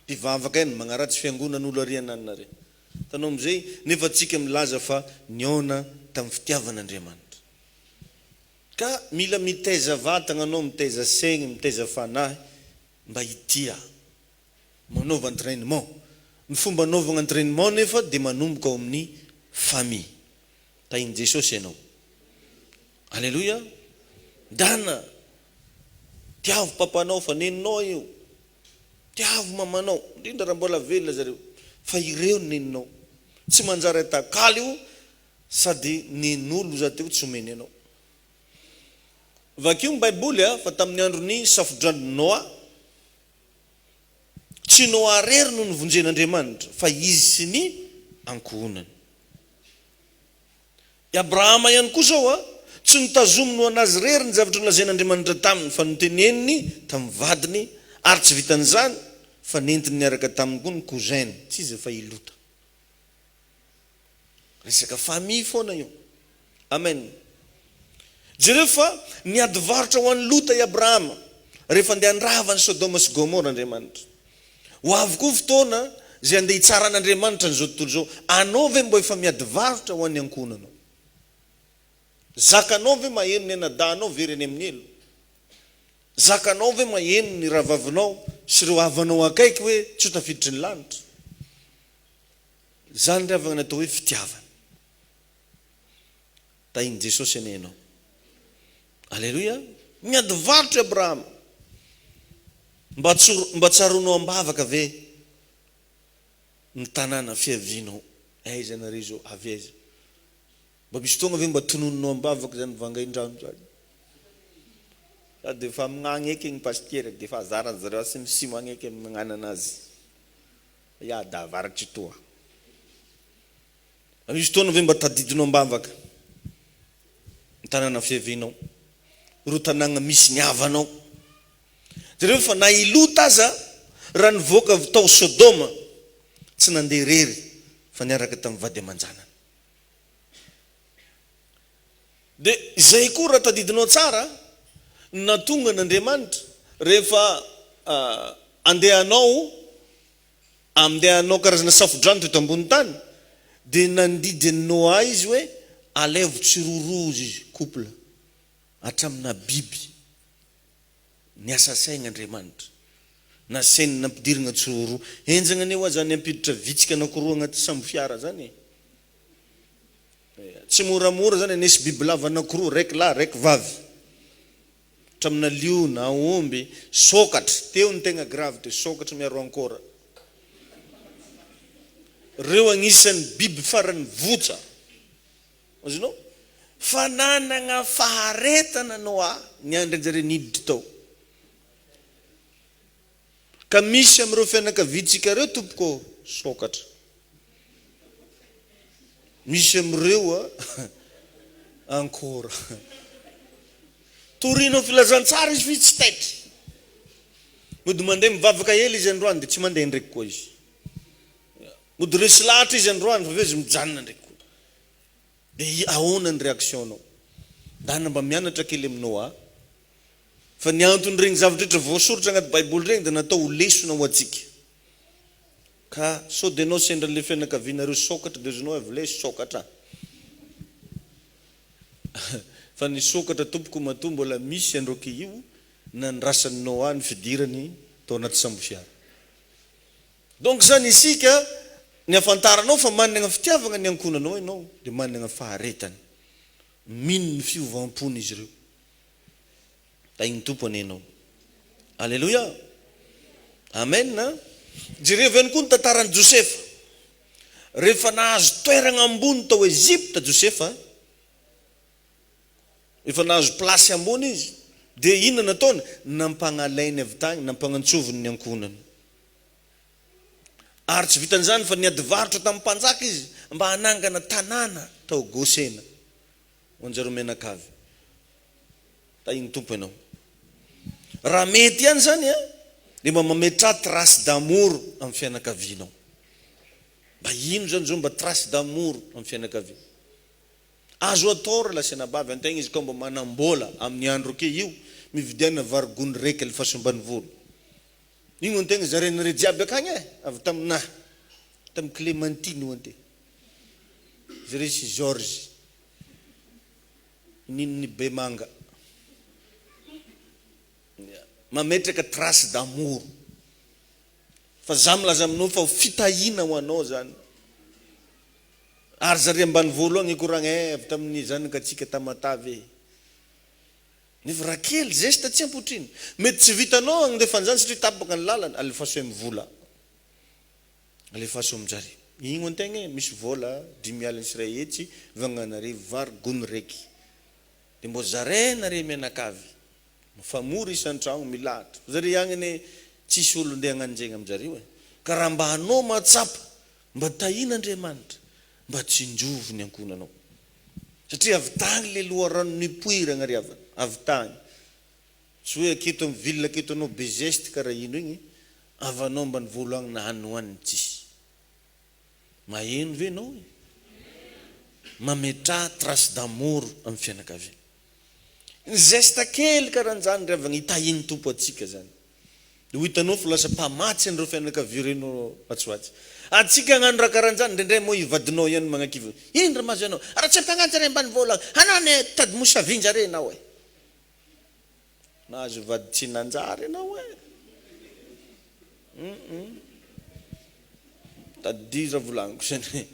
Mpivavaka ihany magnaratsy fiangonan'olo ariananare. Tanao am'izay nefa tsika milaza fa niona tamin'ny fitiavan'Andriamanitra. Ka mila mitaiza vatagna anao, mitaiza saigny, mitaiza fanahy mba hitia. Manaova entraînement. Ny fomba anaovana entraînement nefa de manomboka ao amin'ny famille. Tainy Jesosy ianao. Alléluia. Dana tiavo papanao fa neninao io. Tiavo mamanao, indrindra raha mbola velona zareo. Fa ireo neninao. Tsy manjary atakaly io sady nen'olo za teo tsy omeny anao. Vakio ny Baiboly fa tamin'ny androny safodrano Noa, tsy Noa rery no nivonjen'Andriamanitra, fa izy sy ny ankohonany. I Abrahama ihany koa zao tsy nitazomy no anazy rery ny zavatra nolazain'Andriamanitra taminy, fa noteneniny tamin'ny vadiny ary tsy vitan'izany fa nentiny niaraka taminy koa ny cousin tsy izy efa ilota resaka famille foana io amen jereo fa niady varotra ho an'ny lota i Abrahama rehefa andeha handrava ny Sodoma sy Gomora Andriamanitra ho avy koa fotoana zay andeha hitsara an'Andriamanitra n'izao tontolo zao anao ve mbo efa miady varotra ho an'ny ankonanao zakanao ve maheno ny anadanao vereny amin'ny elo zakanao ve maheno ny rahavavinao sy ireo havanao akaiky hoe tsy ho tafiditry ny lanitra zany ry havana natao hoe fitiavana tahiny Jesosy anenao alleluia miady varotra Abrahama mba tsaronao ambavaka ve ny tanàna fiavinao aiza anareo zao avy aiza mba misy tonga ve mba tonononao ambavaka zany vangain-drano zany sady efa mignagny eky ny pastiera dia efa zarany zareo sy misimo eky amin'ny magnana anazy ya da avaratry toa misy fotoana ve mba tadidinao ambavaka ny tanàna fiavinao ro tanàna misy ny havanao zareo fa na ilota aza raha nivoaka tao Sodoma tsy nandeha rery fa niaraka tamin'ny vady aman-janany dia izay koa raha tadidinao tsara na tonga n'Andriamanitra rehefa andehanao karazana safodrano teto ambony tany dia nandidy ny Noa izy hoe alevo tsirorozy izy couple hatramina biby niasa saigna Andriamanitra na sainy nampidirana tsiroro enjana aneo zany ampiditra vitsika anankiroa agnaty sambo fiara zany tsy moramora zany anesy biby lava anankiroa raiky lahy raiky vavy tramina liona aomby sokatra teo ny tegna grave te sokatra miaro ankora reo agnisan'ny biby farany votsa azonao fa nanagna faharetana Noa niandry anjare niditra tao ka misy am'ireo fianakaviantsika reo tompoko sokatra misy am'ireo ankora torinao filazantsara izy fi tsy taitry mody mandeha mivavaka hely izy androany dia tsy mandeha ndraiky koa izy mody resy lahatra izy androany fa izy mijanona ndraiky koa dia ahoana ny réactionnao dana mba mianatra kely amin'ny Noa fa ny antony regny zavatra rehetra voasoratra agnaty baiboly regny dia natao ho lesona ho atsika ka sao dia anao sendra le fianakavianareo sokatra dia zonao avy le sokatra fa ny sokatra tompoko matoa mbola misy androky io na ny rasany Noa ny fidirany tao anaty sambo fiara donc zany isika ny afantaranao fa manana fitiavana ny ankonanao ianao dia manana faharetany mino ny fiovam-pony izy ireo tahiny tompo anenao alleluia amen jereo avy any koa ny tantarany Josefa rehefa nahazo toerana ambony tao Ezipta Josefa efa nahazo plasy ambony izy dia inona nataony nampanalainy avy tany nampanantsoviny ny ankonany ary tsy vitan'izany fa niady varotra tamin'ny mpanjaka izy mba hanangana tanàna tao Gosena ho anjareo menakavy tahiny tompo ianao raha mety ihany zany dia mba mametra trace d'amour amin'ny fianakavianao mba ino zany zao mba trace d'amour amin'ny fianakaviana azo atao raha lasanabavy antegna izy ka mba manambola amin'ny andro ke io mividiana varigony raiky le fahasombany volo ino antegna zarenare jiaby akagny avy tamin'ny Clémentine hoante zare sy George ninny Bemanga mametraka trace d'amour fa za milaza aminao fa fitahina ho anao zany ary zare ambany voalohany ikoragna avy tamin'ny zanakatsika tamatavy nefa raha kely zesta tsy ampotriny mety tsy vitanao agndefanyzany satria tapaka ny lalana alefaso amin'ny vola alefaso aminjare igno antegna misy vola 10 alina sy ray hetsy vagnanare varigony raiky dia mbo zarenare mianakavy mifamora isan-tragno milahatra zare agnany tsisy olo ndeha hagnanjegna aminjareo ka raha mba anao matsapa mba tahin'Andriamanitra mba tsy injovo ny ankonanao satria avy tany le loha rano nipoirana ry avy tany tsy hoe aketo amin'ny ville aketo anao bezeste karaha ino igny avanao mbany volo agny na hanohaniny tsisy maheno ve anao mametra trace d'amour amin'ny fianakaviana ny geste kely karahan'izany ravagna hitahiny tompo atsika zany ho hitanao fa lasa mpamatsy an'ireo fianakavia reno matsoatsy atsika hagnano raha karahan'izany ndraindray moa ivadinao ihany magnakivo indra mazo ianao ara tsy ampiagnanjare ambany vola anao ne tady mosavinjare anao e nahazo vady tsy nanjary anao e tadira volagniko zany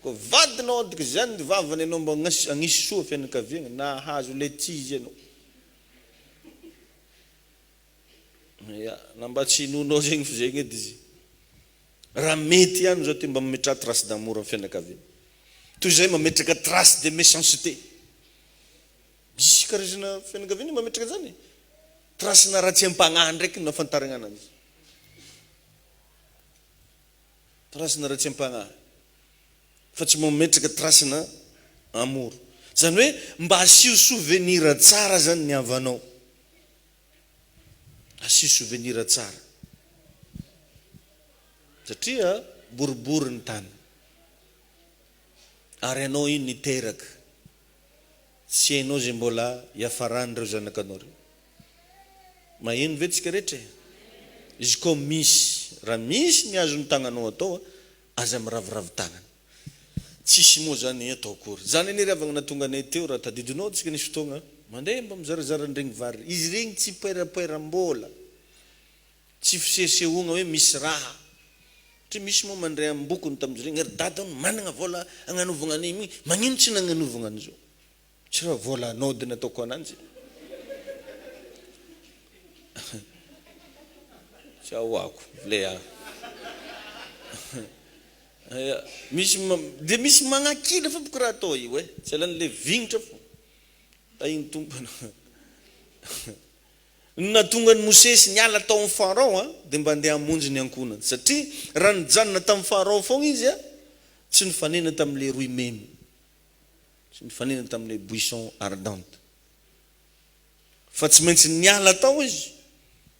ko vadinao dik zany vavany anao mba agnisy soa fianakaviana nahazo le tsy izy anao ya namba tsy inonao zegny fa zegny edy izy raha mety ihany zao ty mba mametra trace d'amour amin'ny fianakaviana toy zay mametraka trace de méchanceté misy karazana fianakaviana mametraka zany trace na raha tsy ampagnahy ndraiky no afantaragna ananjy trace na raha tsy ampagnahy fa tsy mametraka trace na amour zany hoe mba asio souvenir tsara zany ny avanao asio souvenir tsara satria boribory ny tany ary anao iny niteraka tsy hainao zay mbola hiafarany reo zanakanao reo maheno ve tsika rehetra izy koa misy raha misy ny azony tagnanao atao aza miraviravy tagnana tsisy moa zany atao kory zany any ravagna natonga anay teo raha tadidinao tsika nisy fotoagna mandeha mba mizarazara ndregny vary izy regny tsy poerapoeram-bola tsy fisesehoagna hoe misy raha satria misy moa mandray amin'ny bokony tamin'izy regny ary dadany managna vola agnanovagna an'igny magnino tsy nagnanovagna an'izao tsy raha vola anody nataoko ananjy tsy ahoako le misy de misy magnakila fa boko raha atao io e tsy alan'le vignitra fo tahiny tompona natonga ny mosesy niala tao amin'ny farao de mba andeha hamonjy ny ankonany satria raha nijanona tamin'ny farao fogna izy tsy nifanena tamin'le roy memy tsy nifanena tamin'le buisson ardente fa tsy maintsy niala tao izy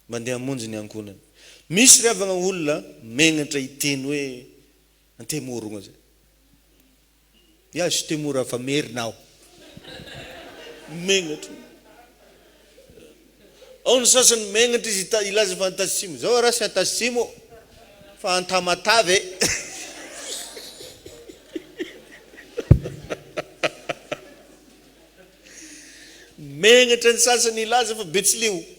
mba andeha hamonjy ny ankonany misy ravagna olona megnatra hiteny hoe antemorogna zay ya sy temora fa merinao megnatra ao ny sasany megnatra izy ilaza fa antasimo zao raha sy antasimo fa antamatave megnatra ny sasany ilaza fa betsileo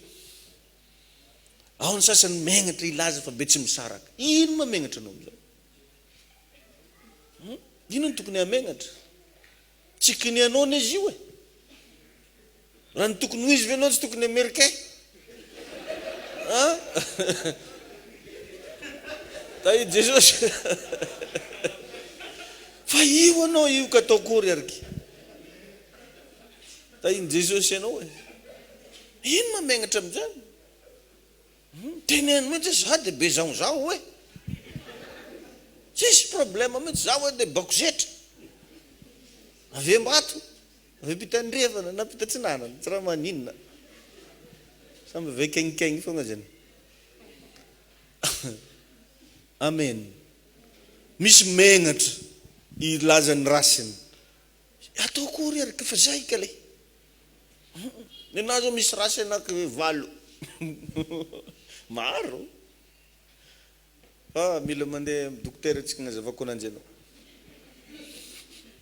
ao ny sasany megnatra ilaza fa be tsy misaraka ino ma megnatra anao amizao ino ny tokony hamegnatra tsy kinianao ny izy io e raha ny tokony ho izy ve anao tsy tokony amerika ta i jesosy fa io anao io ka atao kory ariky ta iny jesosy anao e ino mamegnatra amizany teneno mihitsy za de bezao zao hoe tsisy problème mihitsy za hoe de bako zetra ave mbato ave pitandrevana na pitatsinanana tsy raha maninona samby ave kengikengy fogna zany amen misy megnatra ilazany rasiny atao kory ary kafa zay ka le nenazy misy rasy anaky valo maro fa mila mandeha dokotera tsika nazavako ananjy anao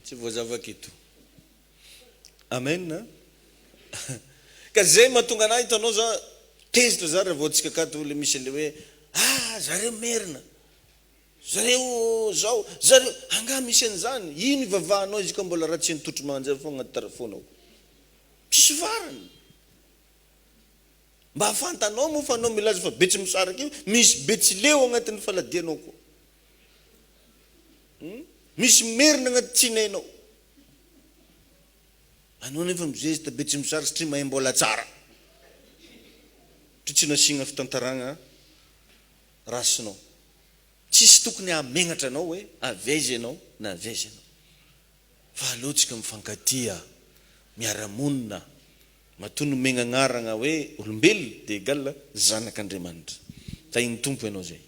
tsy voazavako ito amen ka zay mahatonga anahy hitanao za tezitra za raha vao tsika akato le misy le hoe zareo merina zareo zao zareo anga misy an'izany ino ivavahanao izy ka mbola raha tsy nitotro manjary fo agnaty tarafonao tsisy varany mba hafantanao moa fa anao milaza fa betsy misaraka io misy betsileo agnatin'ny faladianao koa misy merina agnaty tsinainao anao nefa mijezy ta betsy misaraka satria mahay mbola tsara tsy nasigna fitantaragna rasinao tsisy tokony hamegnatra anao hoe avezy anao na avezy anao fa aleotsika mifankatia miaramonina Matoa nomegna agnarana hoe olombelona dia égale zanak'Andriamanitra. Tahin'ny tompo ianao zay.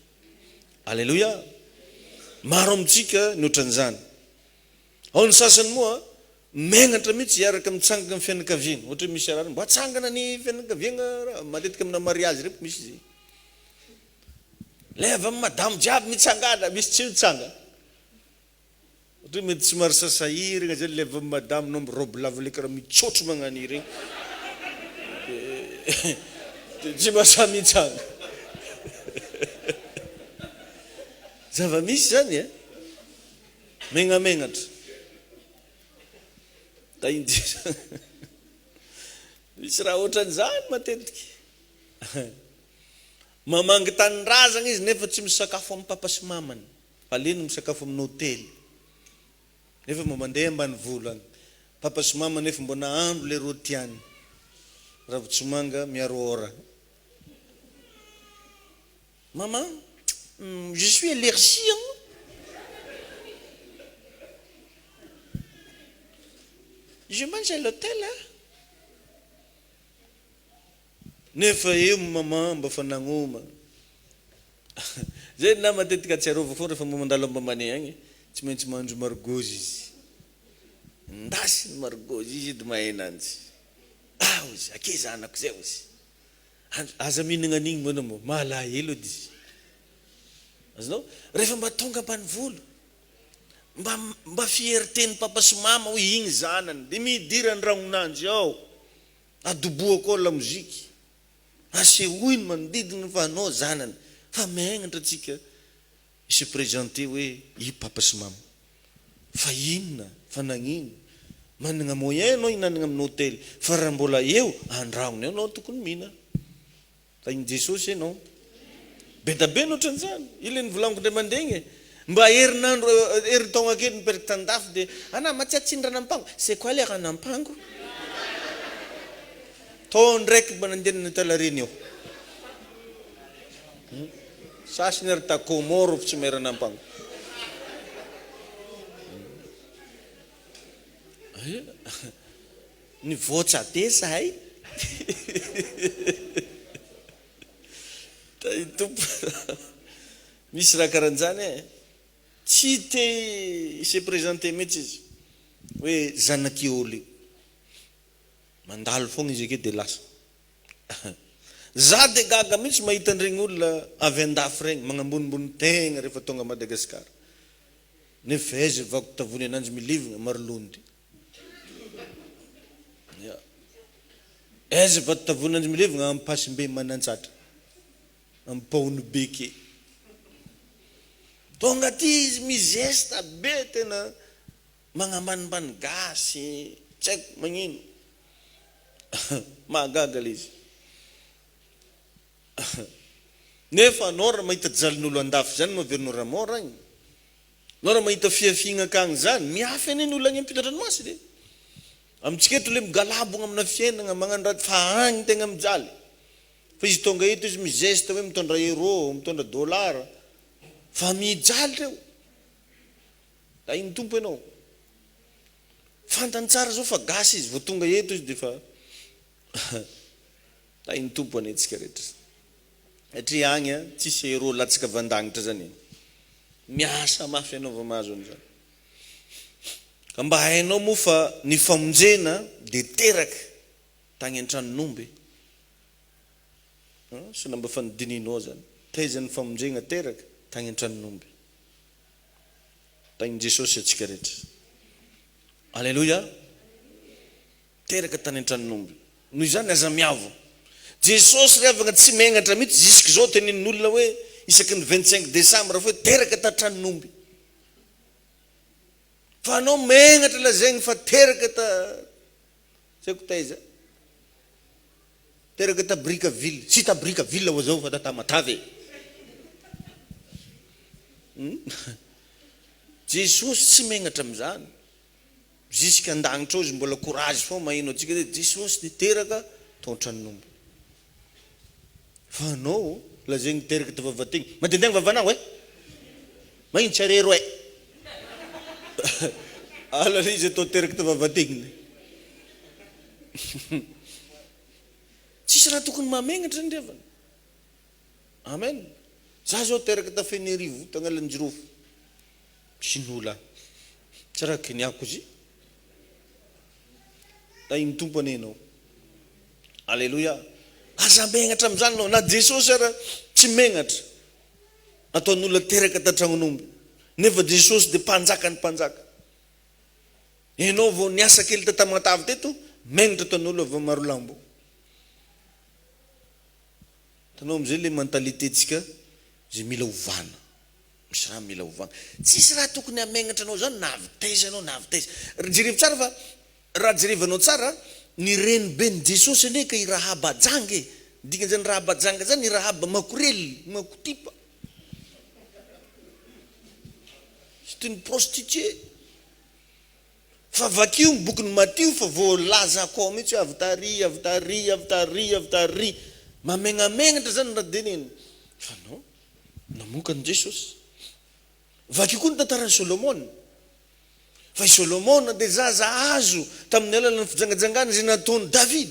Alleluia. Maro amintsika ny ohatran'izany. Ao ny sasany moa megnatra mihitsy hiaraka mitsangana amin'ny fianakaviana. Ohatra hoe misy arahana mba tsangana ny fianakaviana matetika amina mariazy reto misy zay. Leva amin'ny madamo jiaby mitsangana, misy tsy mitsanga. Ohatra mety somary sasahirana zay leva amin'ny madamo no robe lava le karaha mitsotro magnano ireny. Tsy masa mitsanga. Zava-misy zany e. Megnamenatra. Misy raha ohatran'izany matetika. Mamangy tanin-drazana izy nefa tsy misakafo amin'ny papa sy mamany. Aleny misakafo amin'ny hôtely. Nefa mandeha ambanivolo any. Papa sy mama nefa mbona andro le rôty any. Ravitsomanga miaro ora. Maman, je suis allergique. Je mange à l'hôtel. Nefa eo maman mba fanagnoma. Zay na matetika tsiarova foana rehefa mandalo ambamane agny, tsy maintsy mandro margozy izy. Ndasy ny margozy izy dia mahay ananjy. Ozy, ake zanako zay ozy. Aza mihinana an'igny moa mo, malahelo edy izy. Azonao, rehefa mba tonga ambanivolo, mba fierten'ny papa sy mama hoe igny zanany, dia midira andragnonanjy ao, adoboako ao lamoziky, asehoiny manodidina fa anao zanany, fa megnatra tsika se présenter hoe i papa sy mama. Fa inona, fa nagnino, manana moyen anao hinanana amin'ny hôtely, fa raha mbola eo andragnony ao anao tokony mihina. Fa iny Jesosy ianao. Be da be nohatran'izany. Ile ny volaniko ndray mandeha mba herinandro herin-taogna kely mipetraka tan-dafy dia ana matsiatsindrana ampango. C'est quoi le raha nampango? Tao ndraiky mba nandehanana talareny eo. Sasiny ary takomoro fa tsy merana ampango. Ny voatsa be zahay. Misy raha karan'izany e. Tsy te se présenter mihitsy izy hoe zanaky olo. Mandalo foagna izy ake dia lasa. Za dia gaga mihitsy mahita an'iregny olona avy andafy regny magnambonimbony tegna rehefa tonga Madagasikara. Nefa aiza vako tavony ananjy milivina marolondy. Aiza vato tavony ananjy milivina ampasimbe manantsatra. Ampaony beke. Tonga ty izy mizesta be tena magnambanimbany gasy, tsy haiko magnino. Mahagaga le izy. Nefa anao raha mahita jalin'olo andafy zany maverinao raha mora agny. Anao raha mahita fiafigna akagny zany, miafy an'iny olo agny ampitan-dranomasy. Amintsika eto le migalabogna amina fiainana magnano raha fa agny tegna mijaly. Fa izy tonga eto izy mizesta hoe mitondra euro, mitondra dollara. Fa mijaly reo. Da iny tompo ianao. Fantany tsara zao fa gasy izy vao tonga eto izy dia fa da iny tompo anetsika rehetra. Satria agny tsisy euro latsaka vandagnitra zany. Miasa mafy ianao vao mahazo an'izany. Ka mba hainao moa fa ny famonjena dia teraka tagny an-tranomby. Sy namba fanodininao zany. Taizan'ny famonjena teraka tagny an-tranomby. Tagny Jesosy atsika rehetra. Alleluia. Teraka tany an-tranomby. Noho izany aza miavo. Jesosy rehefa tsy megnatra mihitsy jusque zao tenenin'olona hoe isaky ny 25 décembre fa teraka tan-tranomby. Fa anao megnatra lazaigny fa teraka ta tseko taiza. Teraka ta Brickaville. Si ta Brickaville ho zao fa ta Matave. Jesosy tsy megnatra amin'izany. Jusque andagnitra izy mbola courage fô mahino atsika hoe Jesosy dia teraka tao an-tranomby. Fa anao lazaigny teraka ta vavategny. Mandehandeha vavanao e? Magnino tsy arero e? Ala izy atao teraka ta vavategny. tsisy raha tokony mamegnatra ndrevana. Amen. Za zao teraka tafenerivo tagnalanjirofo sinola tsy raha kiniako izy na iny tompony anao. Alleluia. Aza megnatra amin'izany anao na Jesosy ara tsy megnatra ataon'olona teraka tatragnon'omby nefa Jesosy dia mpanjaka ny mpanjaka. Ianao vao niasa kely tatamatavy teto megnatra ataon'olona vao maro lambo. Tanao am'izay le mentalitétsika zay mila ovana. Misy raha mila ovana. Tsisy raha tokony hamegnatra anao zany na avitaiza anao na avitaiza. Jerevy tsara fa raha jerevanao tsara ny reniben'i Jesosy ane ka i Rahaba jange. Dikan'izany Rahaba janga zany i Rahaba makorely, makotipa. C'est une prostituée. Fa vakio ny bokin'ny Matio fa voalaza akao mihitsy avitary. Mamenamenatra zany raha deneny. Fa non, namokany Jesosy. Vakio koa ny tantaran'i Solomona. Fa i Solomona dia zaza azo tamin'ny alalan'ny fijangajangana izay nataony David.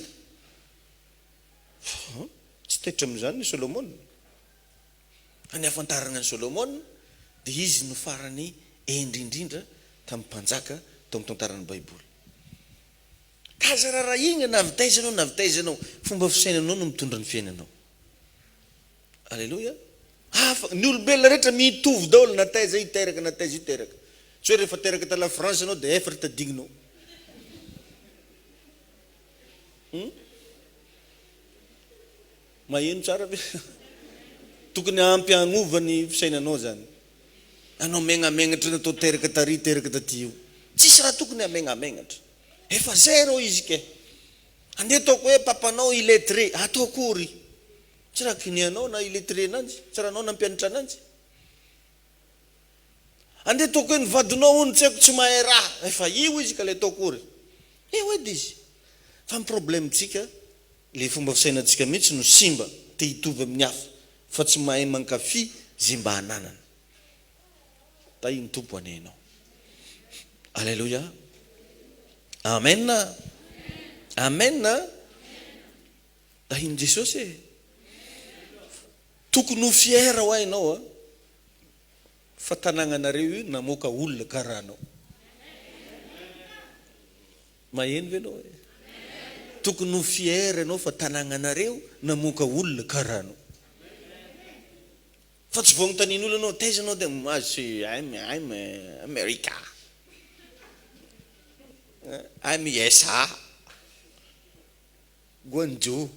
Tsy taitra amin'izany ny Solomona. Fa ny afantarana ny Solomona dia izy no farany endrindrindra tamin'ny mpanjaka tao amin'ny tantaran'ny Baiboly. Kaza raha igny navitaizanao fomba fisainanao no mitondra ny fiainanao. Alleluia. Ny olombelona rehetra mitovy daholo na taiza iteraka na taiza iteraka. Tsy hoe rehefa teraka ta la France anao dia efa tadignao. Maheno tsara ve? Tokony ampy hagnova ny fisainanao zany. Anao megnamenatra natao teraka tary teraka taty io. Tsisy raha tokony hamegnamenatra. Efa zero izy ke. Andeha ataoko hoe papanao illettré, atao akory. Tsy raha kinianao na illettré ananjy, tsy raha anao nampianatra ananjy. Andeha ataoko hoe ny vadinao ony tsy haiko tsy mahay raha, efa io izy ka le atao akory. Eo edy izy. Fa ny problemtsika, le fomba fisainantsika mihitsy no simba, te hitovy amin'ny hafa, fa tsy mahay mankafy zay mba hananana. Ta iny tompo anenao. Alleluia. Amen. Amen. Dahin Jesosy. Tokony ho fiera ho hainao fa tanagnanareo io namoaka olona karahanao. Maheno ve anao? Tokony ho fiera ianao fa tanagnanareo namoaka olona karahanao. Fa tsy voagnontanian'olona anao taiza anao dia I'm America. I'm USA. Guangzhou.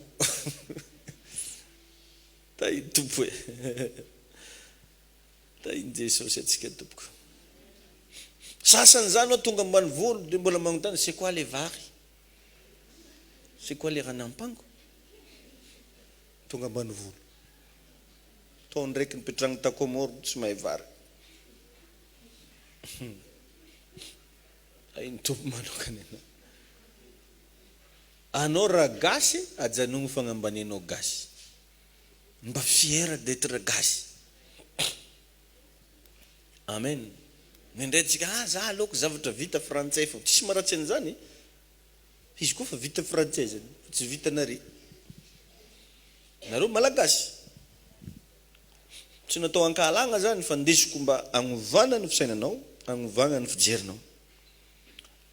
Tai tompo e. Tai Jesosy atsika tompoko. Sasany zany tonga ambany volo dia mbola magnontany c'est quoi les vary? C'est quoi les ranampango? Tonga ambany volo. Tao ndraiky nipetragny takomoro tsy mahay vary. Ay ny tompo manokana anao. Anao raha gasy ajanogno fagnambanianao gasy. Mba fiera d'être gasy. Amen. Nindray tsika za aloko zavatra vita frantsay fa tsisy maratsy an'izany. Izy koa fa vita frantsay zany, tsy vita nare. Nareo malagasy. Tsy natao ankalagna zany fa ndesiko mba agnovana ny fisainanao, agnovana ny fijerinao.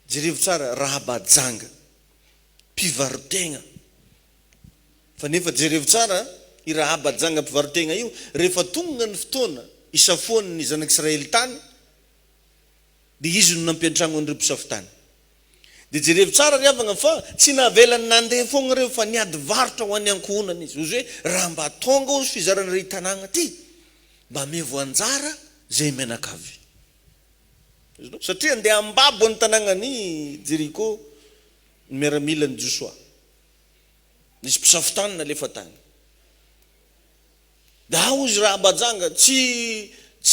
Jerevo tsara Rahaba janga, mpivarotegna. Fa nefa jerevo tsara i Rahaba janga mpivarotegna io rehefa tonga ny fotoana isafoany ny zanak'Israely tany dia izy no nampiantragno an'ireo mpisafo tany. Dia jerevo tsara ry havagna fa tsy navelany nandeha foagna reo fa niady varotra ho any ankohonana izy. Ozy hoe raha mba tonga ozy fizarana ry tanàgna ty mba mevo anjara zay menakavy. Satria andeha ambabo ny tanàgnany Jeriko miaramila ny Joshua. Nisy mpisafo tany nalefa tany. Da ozy Rahaba janga tsy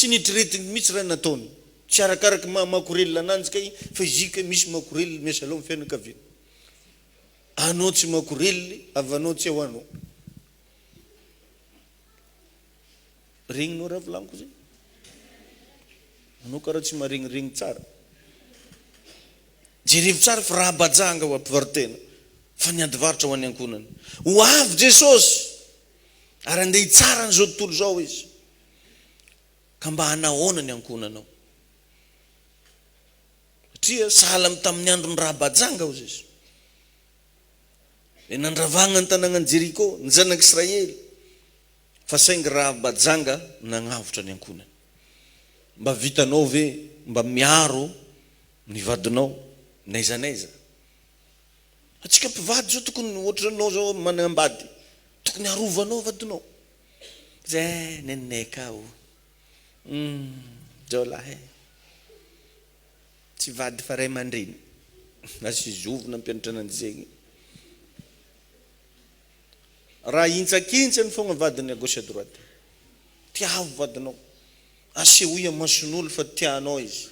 nitretigny mihitsy raha nataony. Tsy arakaraky makorely ananjy kay fa izika misy makorely miasa aloha fianakaviana. Anao tsy makorely, avanao tsy ao anao. Regninao raha volaniko zay. Anao karaha tsy maregniregny tsara. Jerevo tsara fa Rahaba janga ho ampivarotena. fa niadivarotra ho an'ny ankonany ho avy Jesosy ary andeha hitsara n'izao tontolo zao izy ka mba hanahoana ny ankonanao satria sahala tamin'ny androny Rahaba-janga hozy izy e nandravagna ny tanagnany Jeriko ny zanak'Israely fa saingy Rahaba-janga nagnavotra ny ankonany mba vitanao ve mba miaro ny vadinao naizanaiza atsika mpivady zao tokony ohatranao zao manambady tokony arovanao vadinao zay neneka o jolahy tsy vady fa ray aman-dreny na sy zovona mpianatra ananjy raha intsakintsany fogna vadiny à gauche à droite tiavo vadinao asehoy amason'olo fa tianao izy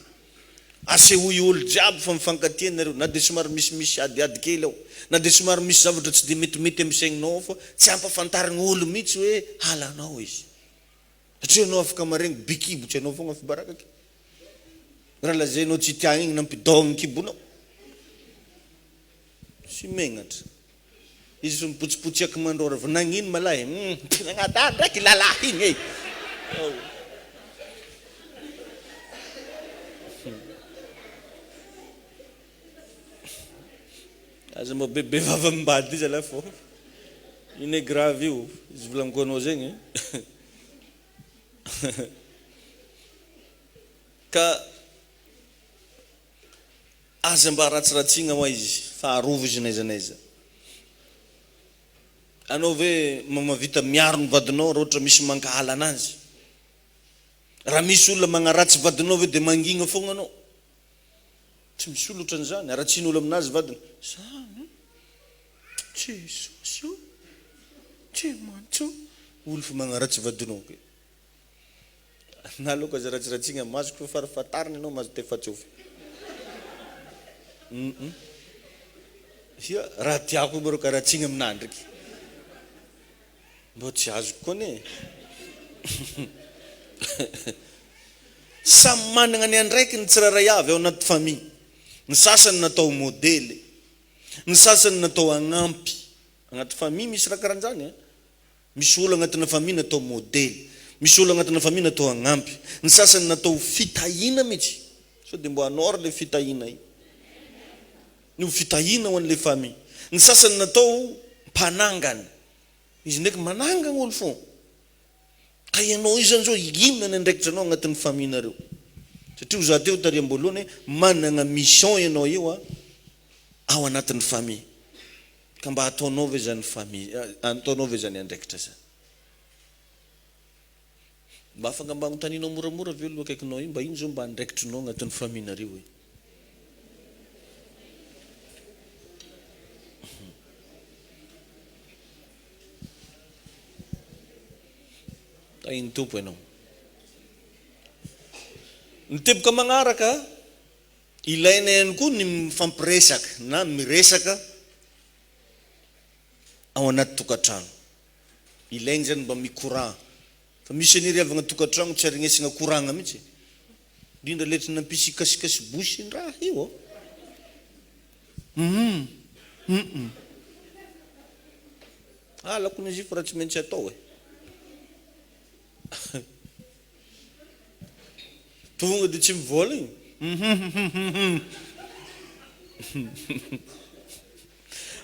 asehoy olo jiaby fa mifankatianareo na de somary misy adiady kely ao na de somary misy zavatra tsy de metimety amin'ny saigninao fa tsy ampafantariny olo mihitsy hoe halanao izy satria anao afaka maregny bikibotra anao fogna fibarakaky raha lazainao tsy tia igny nampidao kibonao sy megnatra izy fa mipotsipotsiaky mandrora fa nagnino malahy nagnatà ndraiky lalahy igny e aza mba bebe vava mimbady izy ala fo iny grave io izy volaniko anao zegny ka aza mba ratsiratsina hoa izy fa arovo izy naizanaiza anao ve mamavita miaro ny vadinao raha ohatra misy mankahala anazy raha misy olona magnaratsy vadinao ve de mangigna fogna anao tsy misy olo ohatran'izany aratsiny olo aminazy vadina zany Jesosy io tsy mantso olo fa magnaratsy vadinao ke na aloka aza ratsiratsina mazoko fa farafatariny anao mazo tefatsofy ia raha tiako maro karatsina aminandriky mbo tsy azoko koa ne samy manana ny andraiky ny tsiraray avy ao anaty famille ny sasany natao modely ny sasany natao agnampy anaty famille misy raha karan'izany misy olo agnatina famille natao modely misy olo agnatina famille natao agnampy ny sasany natao fitahina mihitsy so de mbo anora le fitahina iny ny fitahina ho an'le famille ny sasany natao mpanangany izy ndraiky manangana olo fo ka ianao izany zao inona ny andraikitra anao agnatin'ny famille nareo satria ho za teo tariam-boalohany manana mission ianao io ao anatin'ny famille ka mba ataonao ve zany famille ataonao ve zany andraikitra zany mba afaka mba agnotaninao moramora ve olo akaikinao io mba ino zao mba andraikitrinao agnatin'ny famille nareo e iny tompo ianao niteboka magnaraka ilaina ihany koa ny mifampiresaka na miresaka ao anaty tokantrano ilainy zany mba mikoragna fa misy aniryavagna tokantrano tsy arignesagna koragna mihitsy indrindra letry nampisy kasikasy bosy raha io alako ny zifo raha tsy maintsy atao e tonga de tsy mivola igny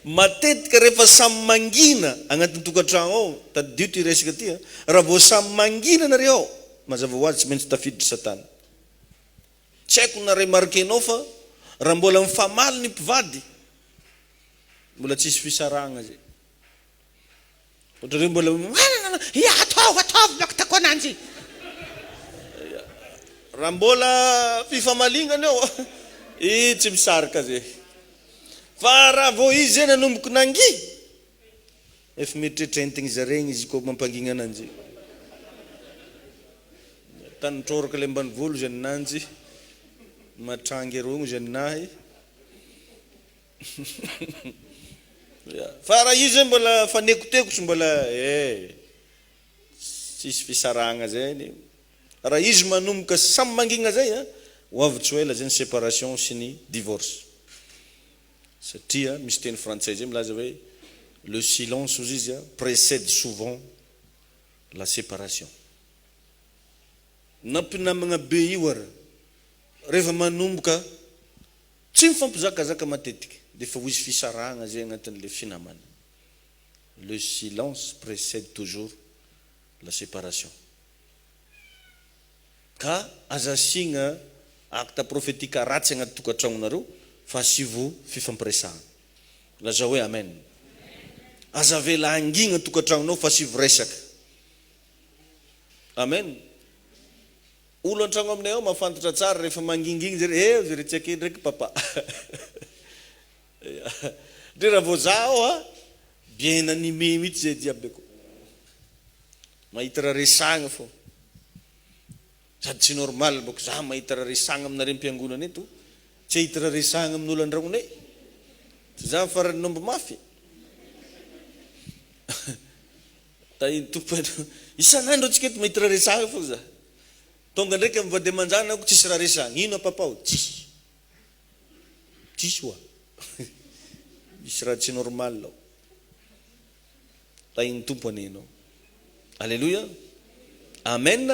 matetika rehefa samy mangina agnatin'ny tokantrano ao tadio ty resaka ty raha vao samy mangina nareo ao mazava ho azy tsy maintsy tafiditra satana tsy haiko na ray markenao fa raha mbola mifamaly ny mpivady mbola tsisy fisaragna zay ohatra reo mbola ataovy makitako ananjy raha mbola fifamaligana ao tsy misarika zay fa raha vao izy zay nanomboky nangy efa mieritreritrentiny zaregny izy koa mampangigna ananjy tanitroraka le ambany volo zany nanjy matrangy arogno zany nahy fa raha izy mbola fanekotekotry mbola tsisy fisaragna zay raha izy manomboka samy mangigna zay ho avy tsy ho ela zany séparation sy ny divorce satria misy teny frantsay zay milaza hoe le silence ozy izy précède souvent la séparation. Nampinamagna be io ara rehefa manomboka tsy mifampizakazaka matetika dia efa hoisy fisarahana zay agnatin'le finamana. Le silence précède toujours la séparation. Ka aza signa acte prophétique ratsy agnaty tokantragnonareo fa sivo fifampiresahana. Laza hoe amen. Aza vela angigna tokantragnonao fa sivo resaka. Amen. Olo an-tragno aminay ao mahafantatra tsara rehefa mangingigny zay zay tsy akehy ndraiky papa. Dia raha vao zaho bien animé mihitsy zay diabeko. Mahita raha resagna fô. Sady tsy normal boko za mahita raha resagna aminareo am-piangonana eto. Tsy hita raha resagna amin'olo an-dragnonay. Za farany nombo mafy. Tai tompony isan'andro atsika eto mahita raha resagna fô za. Tonga ndraiky amin'ny vady aman-janako ako tsisy raha resagna. Ino papa o? Tsisy. Tsisy hoa. Misy raha tsy normal ao. Tainy tompony ianao. Alléluia. Amen.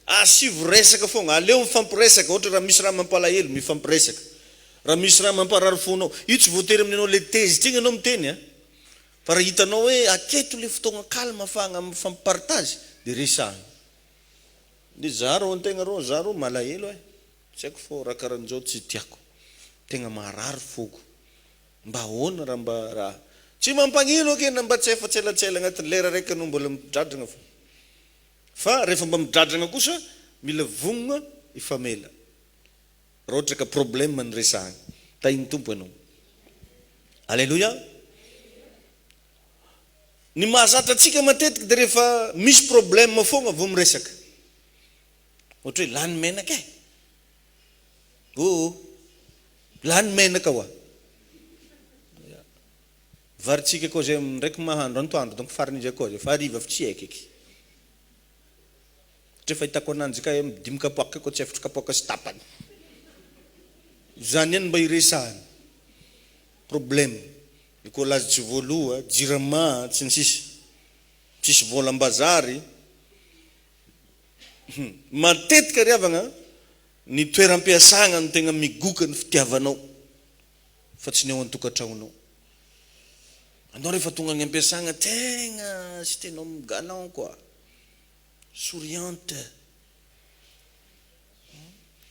Asivy resaka fogna. Aleo mifampiresaka. Ohatra raha misy raha mampalahelo mifampiresaka. Raha misy raha mamparary fonao. Io tsy voatery aminao le tezitra igny anao miteny. Fa raha hitanao hoe aketo le fotoagna calme afahagna mifampipartage dia resahana. Dia za rô antegna rô, za rô malahelo tsy haiko fô raha karahan'izao tsy tiako. Tegna marary foko. Mba ahoana raha mba raha. Tsy mampagnino akena mba tsy efa tselatsela agnatin'ny lera raiky anao mbola midradragna fô. Fa rehefa mba midradragna kosa mila vognona ifamela. Raha ohatra ka problème ny resahana. Tainy tompo ianao. Alléluia. Ny mahazatra antsika matetika dia rehefa misy problème fogna vao miresaka. Ohatra hoe lany menaka e. Lany menaka hoa. Varitsika koa zay ndraiky mahandro antoandro donc farin'izy koa zay fa hariva fa tsy haiko eky. Rehefa hitako ananjy ka dimy kapoaka koa tsy efatra kapoaka sy tapany. Zany ihany mba iresahana. Problème. Koa lazatsy voaloha, jirama, tsy ny sisy. Tsisy voalambazary. Matetika riavagna ny toeram-piasagna no tegna migoka ny fitiavanao fa tsy ny ao an-tokantragnonao. Anao rehefa tonga any am-piasagna tegna sy tenao galant koa. Souriante.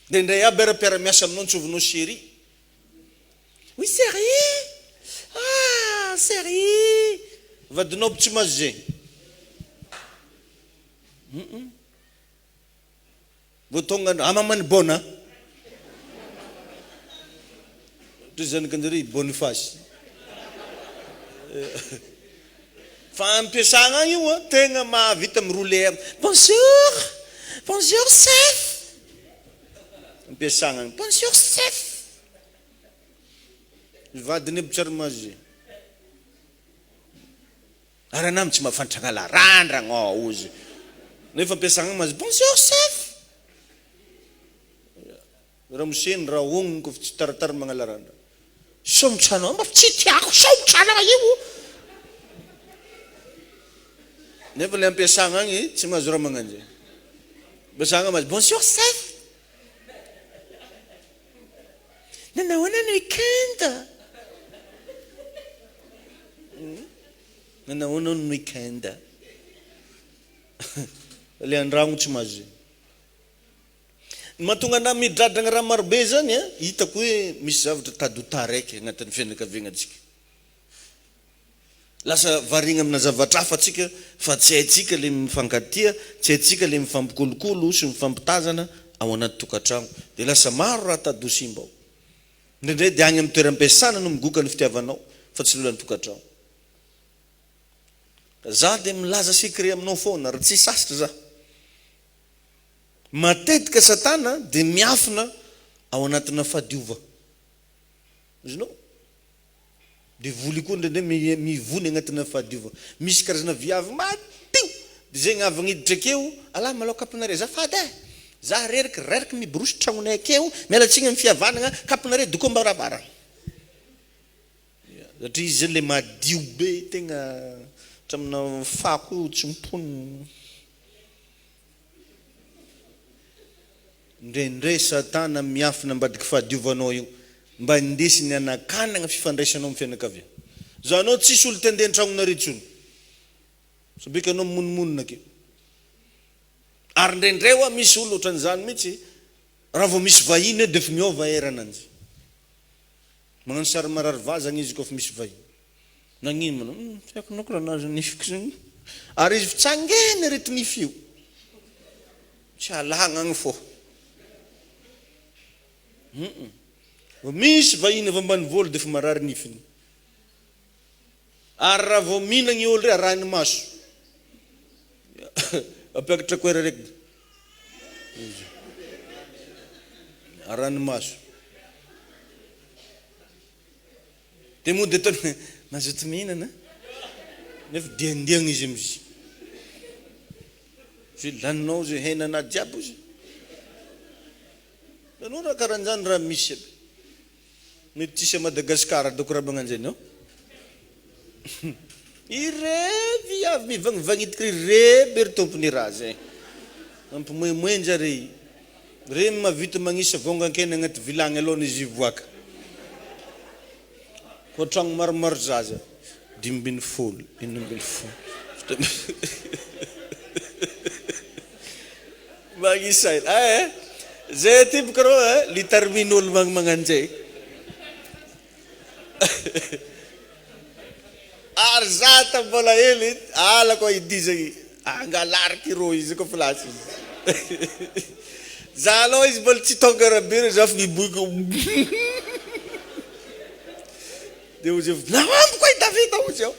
Dia indray aby ara-piara-miasa aminao nitsovinao chéri. Oui chéri. Ah chéri. Vadinao tsy mazo zay. Vao tonga mamany bona. Toy zany kanjary Boniface. Fa ampiasagna agny io tegna mahavita miroler. Bonjour. Bonjour chef. Ampiasagna agny. Bonjour chef. Vadiny aby tsara mazo. Ara nam tsy mahafantatra ngala randragna ozy. Nefa ampiasagna mazo. Bonjour chef. Raha moseny raha ognony ko tsy taratara magnala randra. Somotrano mba tsy tiako somotrano io. Nefa le ampiasagna agny tsy mahazo raha magnanjay. Ampiasagna mazo. Bonjour chef. Nanahoana ny weekend? Nanahoana ny weekend? Le andragno tsy mahazo. Mahatonga na midradragna raha marobe zany hitako hoe misy zavatra tadota raiky agnatin'ny fianakaviagna antsika. Lasa varigna amina zavatra hafa atsika fa tsy haitsika le mifankatia, tsy haitsika le mifampikolokolo sy mifampitazana ao anaty tokantragno. Dia lasa maro raha tadosimba ao. Indraindray dia agny amin'ny toeram-piasana no migoka ny fitiavanao fa tsy lolan'ny tokantragno. Za dia milaza secret aminao foana raha tsy sasatra za. Matetika satana dia miafina ao anatina fadiova. Izinao? Dia voly koa ndraindray mivony anatina fadiova. Misy karazana viavy madio. Dia zay gnavagna hiditra akeo, ala malao kaponare zafady e. Za reraky miborosy tragnonay akeo, miala tsiny amin'ny fihavanana kaponare doko ambaravarana. satria izy zany le madio be tegna tramina fako tsy mimponina ndrendre satana miafina mbadiky fahadiovanao io mba ndesiny anakanagna fifandraisanao amin'ny fianakavia zanao tsisy olo tendeha an-tragnonareo intsony sobika anao monimonina ke ary ndrendre oa misy olo ohatran'izany mihitsy raha vao misy vahiny hoe defa miova erananjy magnano sary marary vazagna izy kofa misy vahiny nagnino manao fiakonako raha nazo nifiko zany ary izy fitsangena reto nify io tsy alagna agny fô misy vahiny avy ambany volo defa marary nifiny ary raha vao mihinagny olo re arahiny maso apiakatra koera reky arahiny maso de mody ataony mazoto mihinana nefa diandiagna izy am'izy sy laninao zay henana jiaby izy anao raha karan'izany raha misy aby mety tsisy a Madagasikara dako raha magnan'izany ao irevy avy mivagnivagnitika rebe ry tompony raha zay mampimoemoenjare re mavita magnisa vongan-kena agnaty vilagny alohany izy ivoaka ko tragno maromaro zaza 5 magnisa zay typika rô litamin'olo magnan'izay ary za ta mbola hely ala koa idizagny angalariky rô izy koa plasy izy za aloha izy mbola tsy tonga rabera za fa miboiky de ozy naambo koa idavita ozy ao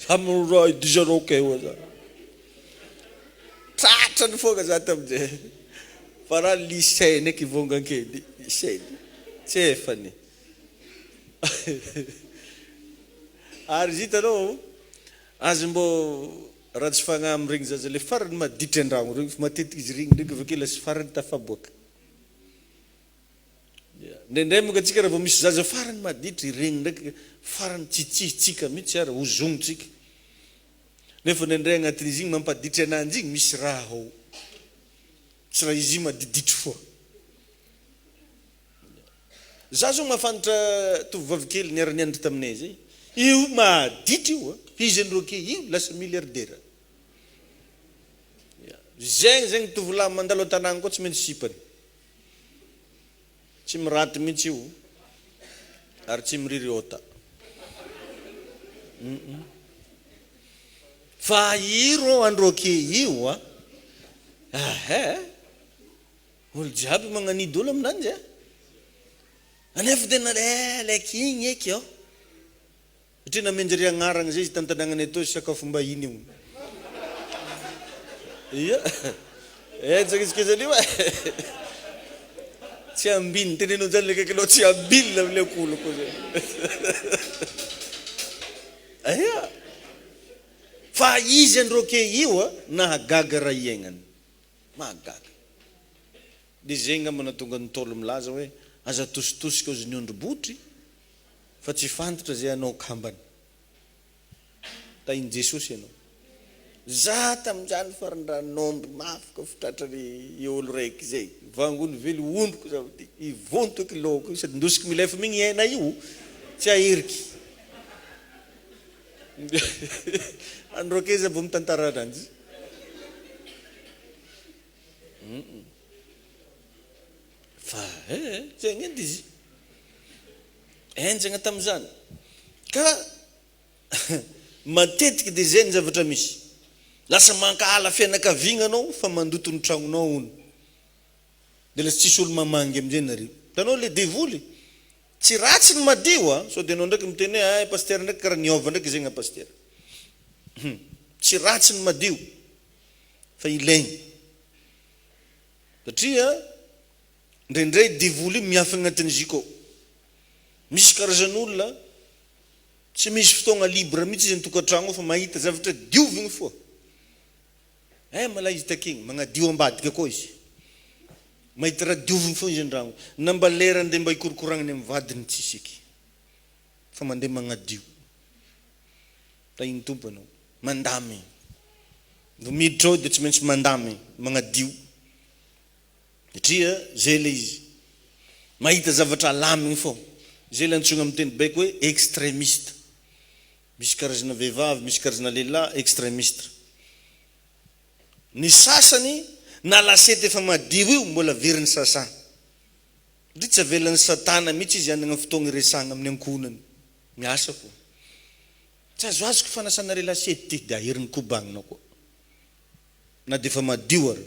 samyny raha idizanao keo za tratrany foga za tamizay fa raha lycée ndraiky vongan-kely lycée tsy efany ary izy hitanao azy mbo raha tsy fagnahy regny zaza le farany maditra an-dragno regny fa matetiky izy regny ndraiky avake lasy farany tafaboaka ndrendre monka atsika raha vao misy zaza farany maditra iregny ndraiky farany tsitsitsika mihitsy ary ozongotsika nefa ndrendre agnatin'izy igny mampaditra ananjy igny misy raha ao tsy raha izy madiditry foa za zao mahafantatra tovovavy kely niara-ny andry taminay zay io maditra io izy androke io lasa milliardaire zegny zegny tovolahy mandalo an-tanàgna koa tsy maintsy sipany tsy miraty mihitsy io ary tsy miriry ota fa iro androke io olo jiaby magnanidy olo aminanjy anefa tena like igny eky ao satria namenjary agnaragna zay izy tantanàgnany atao sakafo mba iny io ia etsaka izy kezany io tsy ambiny tenenao zany le kaiky anao tsy ambinina amile kolo koa zay ia fa izy androke io nahagaga raha iaignany mahagaga de zegny amana tonga nitolo milaza hoe aza tositosika ozy ny ondrobotry fa tsy fantatra zay anao kambany tainy Jesosy anao za tamin'izany farandranomby mafika fitratrany olo raiky zay vangony vely omboko za ivontoky loko sady ndosiky milefa migny hena io tsy aheriky androke za vao mitantara ananjy fa zegny edy izy enjagna tamin'izany ka matetiky de zay ny zavatra misy lasa mankala fianakaviagna anao fa mandoto ny tragnonao ono de lasa tsisy olo mamangy amizay nareo tanao le devoly tsy ratsy ny madio so de anao ndraiky miteny hoe paster ndraiky karaha niova ndraiky zegny paster tsy ratsy ny madio fa ilaigny satria ndrendre devoly miafy agnatin'izy koa misy karazan'olona tsy misy fotoagna libre mihitsy izy nytokantragno fa mahita zavatra diovigny foa mala izy takigny magnadio ambadika koa izy mahita raha diovigny foa izy an-dragno na mba lerany de mba hikorokorognany amin'ny vadiny tsisiky fa mandeha magnadio tahiny tompo anao mandamy vao miditra ao dia tsy maintsy mandamy magnadio satria zay le izy mahita zavatra lamigny fô zay le antsoina amin'ny teny baiko hoe extrémiste misy karazana vehivavy misy karazana lehilahy extrémiste ny sasany na lasety efa madio io mbola veriny sasana satria tsy avelan'ny satana mihitsy izy anana fotoagna iresagna amin'ny ankonany miasa fo tsy azo azoko fanasana re lasety ty dia aherin'ny kobagnina koa na dia efa madio ary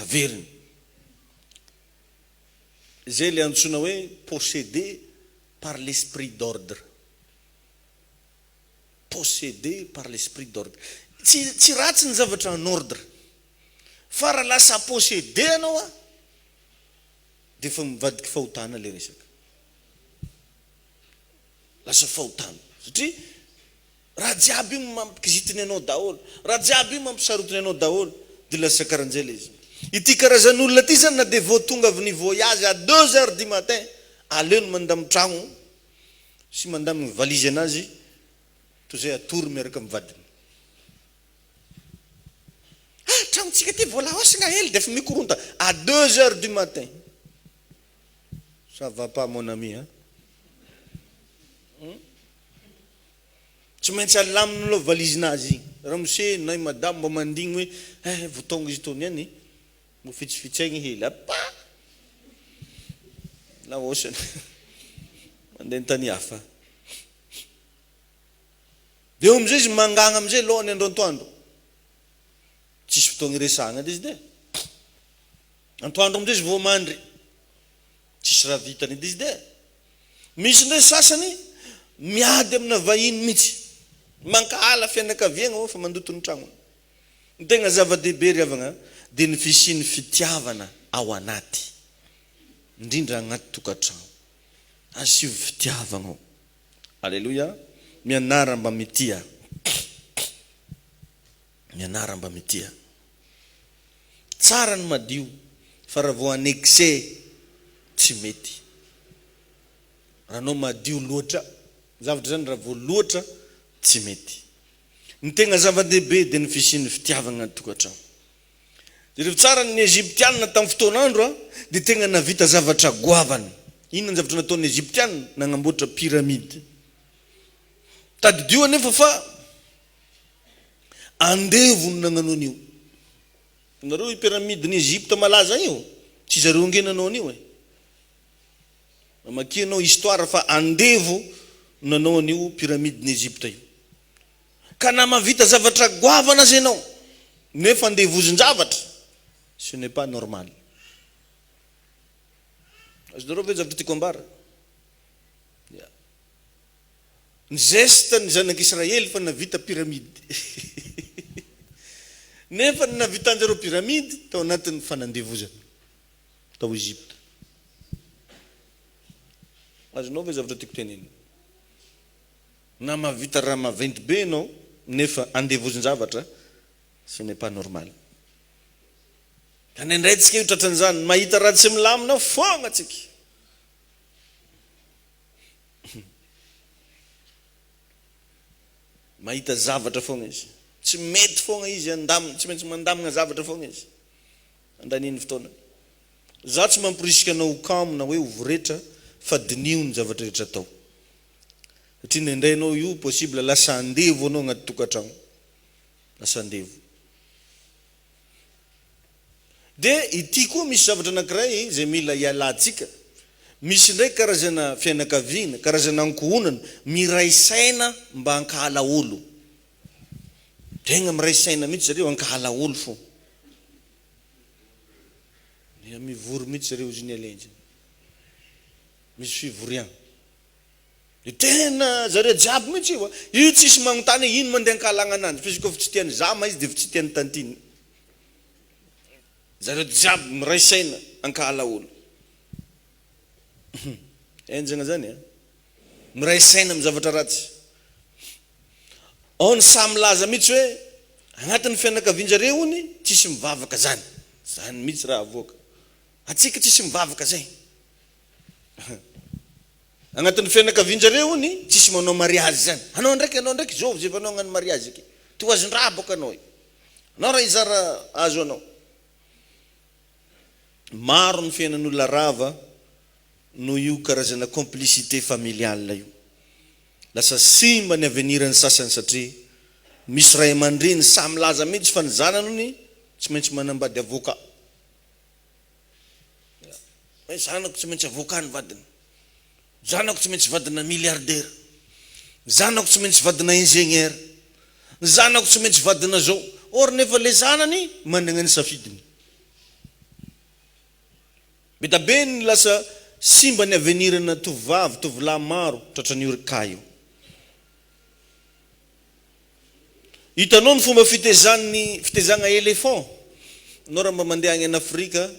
averiny zay le antsoina hoe possédé par l'esprit d'ordre possédé par l'esprit d'ordre tsy ratsy ny zavatra en ordre fa raha lasa possédé anao a dia efa mivadiky fahotana le resaka lasa fahotana satria raha jiaby io mampikizitiny anao daholo raha jiaby io mampisarotiny anao daholo dia lasa karan'izay le izy ity karazan'olona ty zany na dia vao tonga avy ny voyage à 2 heures du matin aleo no mandamy tragno sy mandamy ny valizy anazy toy zay atory miaraka mivadiny tragnontsika ty vola hosina hely dia efa mikoronta à 2 heures du matin ça va pas mon ami hein tsy maintsy alaminy aloha valizinazy igny raha mose nay madame mba mandigny hoe votonga izy tony any mo fitsifitsaigny hely apa la hosana mandeha tany hafa dia amizay izy mangagna amizay lohany andro antoandro tsisy fotoagna iresagna dia izy dia antoandro amizay izy vao mandry tsisy raha vitany dia izy dia misy ndray sasany miady amina vahiny mihitsy mankahala fianakaviagna fa mandoto ny tragno ny tegna zava-dehibe riavagna dia ny fisian'ny fitiavana ao anaty indrindra agnaty tokantragno asio fitiavana ao alleluia mianara mba mitia mianara mba mitia tsara ny madio fa raha vao anexé tsy mety raha anao madio loatra zavatra zany raha vao loatra tsy mety ny tegna zava-dehibe dia ny fisian'ny fitiavana agnaty tokantragno rehefa tsara ny Egyptianina tamin'ny fotoan'andro a dia tegna navita zavatra goavana inona ny zavatra nataon'ny Egyptianina nagnamboatra pyramide tadidio anefa fa andevo no nagnano an'io nareo pyramide ny Egypte malaza io tsy zareo angenanao an'io makianao histoire fa andevo nanao an'io pyramide ny Egypte io ka na mavita zavatra goavana azy ianao nefa andevozin-javatra ce n'est pas normal azonareo ve zavatra tiako ambara ny geste ny zanak'Israely fa navita pyramide nefa ny navitanjareo pyramide tao anatin'ny fanandevozana tao Egypte azonao ve zavatra tiako teneny na mavita raha maventy be anao nefa andevozin-javatra ce n'est pas normal kany ndraytsika io tratran'izany mahita raha tsy milamina foagna atsika mahita zavatra foagna izy tsy mety foagna izy andamina tsy maintsy mandamina zavatra foagna izy andaniny fotoana za tsy mampirisika anao kamina hoe ovoretra fa dinio ny zavatra rehetra atao satria nendray anao io possible lasa andevo anao agnaty tokantragno lasa andevo dia ity koa misy zavatra anankiray zay mila hialantsika misy ndraiky karazana fianakaviana karazana ankohonana miray saina mba hankahala olo tegna miray saina mihitsy zareo hankahala olo fo dia mivory mihitsy zareo izy ny alenjy misy fivoriana dia tena zareo jiaby mihitsy io tsisy magnontany ino mandeha hankahalagna ananjy fa izy koa fa tsy tiany zama izy dia fa tsy tiany tantiny zareo jiaby miray saina hankahala olo enjagna zany miray saina amin'ny zavatra ratsy ao ny samy laza mihitsy hoe agnatin'ny fianakavian-jareo ony tsisy mivavaka zany zany mihitsy raha avoaka atsika tsisy mivavaka zay agnatin'ny fianakavianjareo ny tsisy manao mariage zany. Anao ndraiky zao zay vanao agnano mariage iki. Toazin-draha boka anao. Anao raha izara azo anao. Maro ny fiainan'olona rava no io karazana complicité familiale io. Lasa simba ny avenirany sasany satria misy ray aman-dreny samy laza mihitsy fa ny zanany ny tsy maintsy manambady avoka. Zanako tsy maintsy avoka ny vadiny. Zanako tsy maintsy vadina milliardaire. Zanako tsy maintsy vadina ingénieur. Zanako tsy maintsy vadina zao. Or nefa le zanany manana ny safidiny. Betabe ny lasa simba ny avenirana tovavy tovolahy maro tratran'ny orika io. Hitanao ny fomba fitezagna éléphant. Anao raha mba mandeha agny Afrika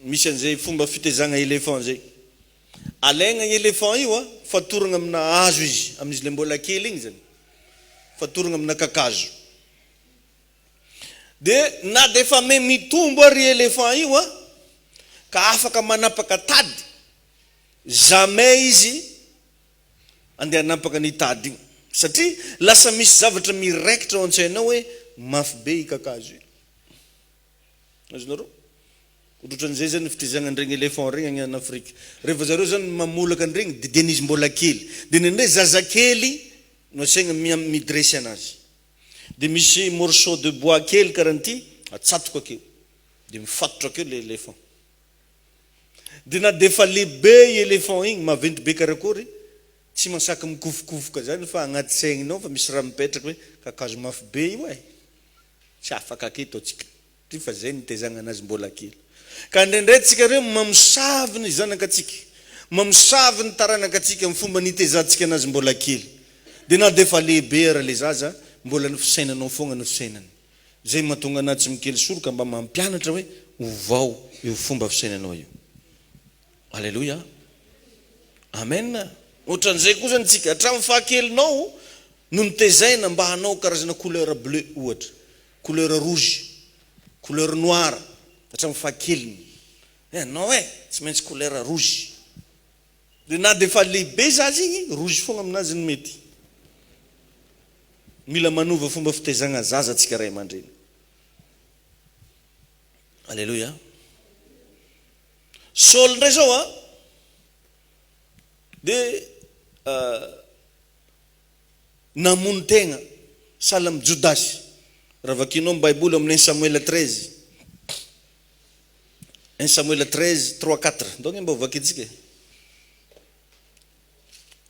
misy an'izay fomba fitezagna éléphant zay. Alaigna éléphant io fatoragna amina hazo izy amin'izy le mbola kely igny zany. Fatoragna amina kakazo. De na defa me mitombo ary éléphant io ka afaka manapaka tady. Jamais izy andeha nampaka ny tady igny. Satria lasa misy zavatra miraikitra ao an-tsainao hoe mafy be i kakazo io. Azonareo? Ohatran'izay zany fitezagna an'regny éléphant regny agny Afrika. Rehefa zareo zany mamolaka an'regny didian'izy mbola kely. De nendray zaza kely no asaigna midresy anazy. De misy morceau de bois kely karanty atsatoka akeo. De mifatotra akeo le éléphant. De na defa lehibe éléphant igny maventy be karakory tsy masaky mikofokofoka zany fa agnaty saigninao fa misy raha mipetraka hoe kakazo mafy be io e. Tsy afaka aketo atsika. Fa zay nitezagna anazy mbola kely. Ka ndraindray tsika reo mamosavy ny zanakatsika. Mamosavy ny taranakatsika amin'ny fomba nitezantsika anazy mbola kely. De na defa lehibe ara le zaza mbola ny fisainanao fogna ny fisainany. Zay mahatonga anazy tsy mikely soroka mba mampianatra hoe ovao io fomba fisainanao io. Alléluia. Amen. Ohatran'izay koa zany tsika hatramin'ny fahakelinao no nitezaina mba hanao karazana couleur bleu ohatra, couleur rouge, couleur noire hatramin'ny fahakeliny. Anao tsy maintsy couleur rouge. De na defa lehibe zazy igny rouge fogna aminazy ny mety. Mila manova fomba fitezagna zaza tsika ray aman-dreny. Alléluia. Saul ndray zao de namono tegna sahala amin'ny Jodasy. Raha vakinao amin'ny Baiboly amin'ny 1 Samuel 13. 1 Samuel 13, 3-4. Donc mba vakitsika.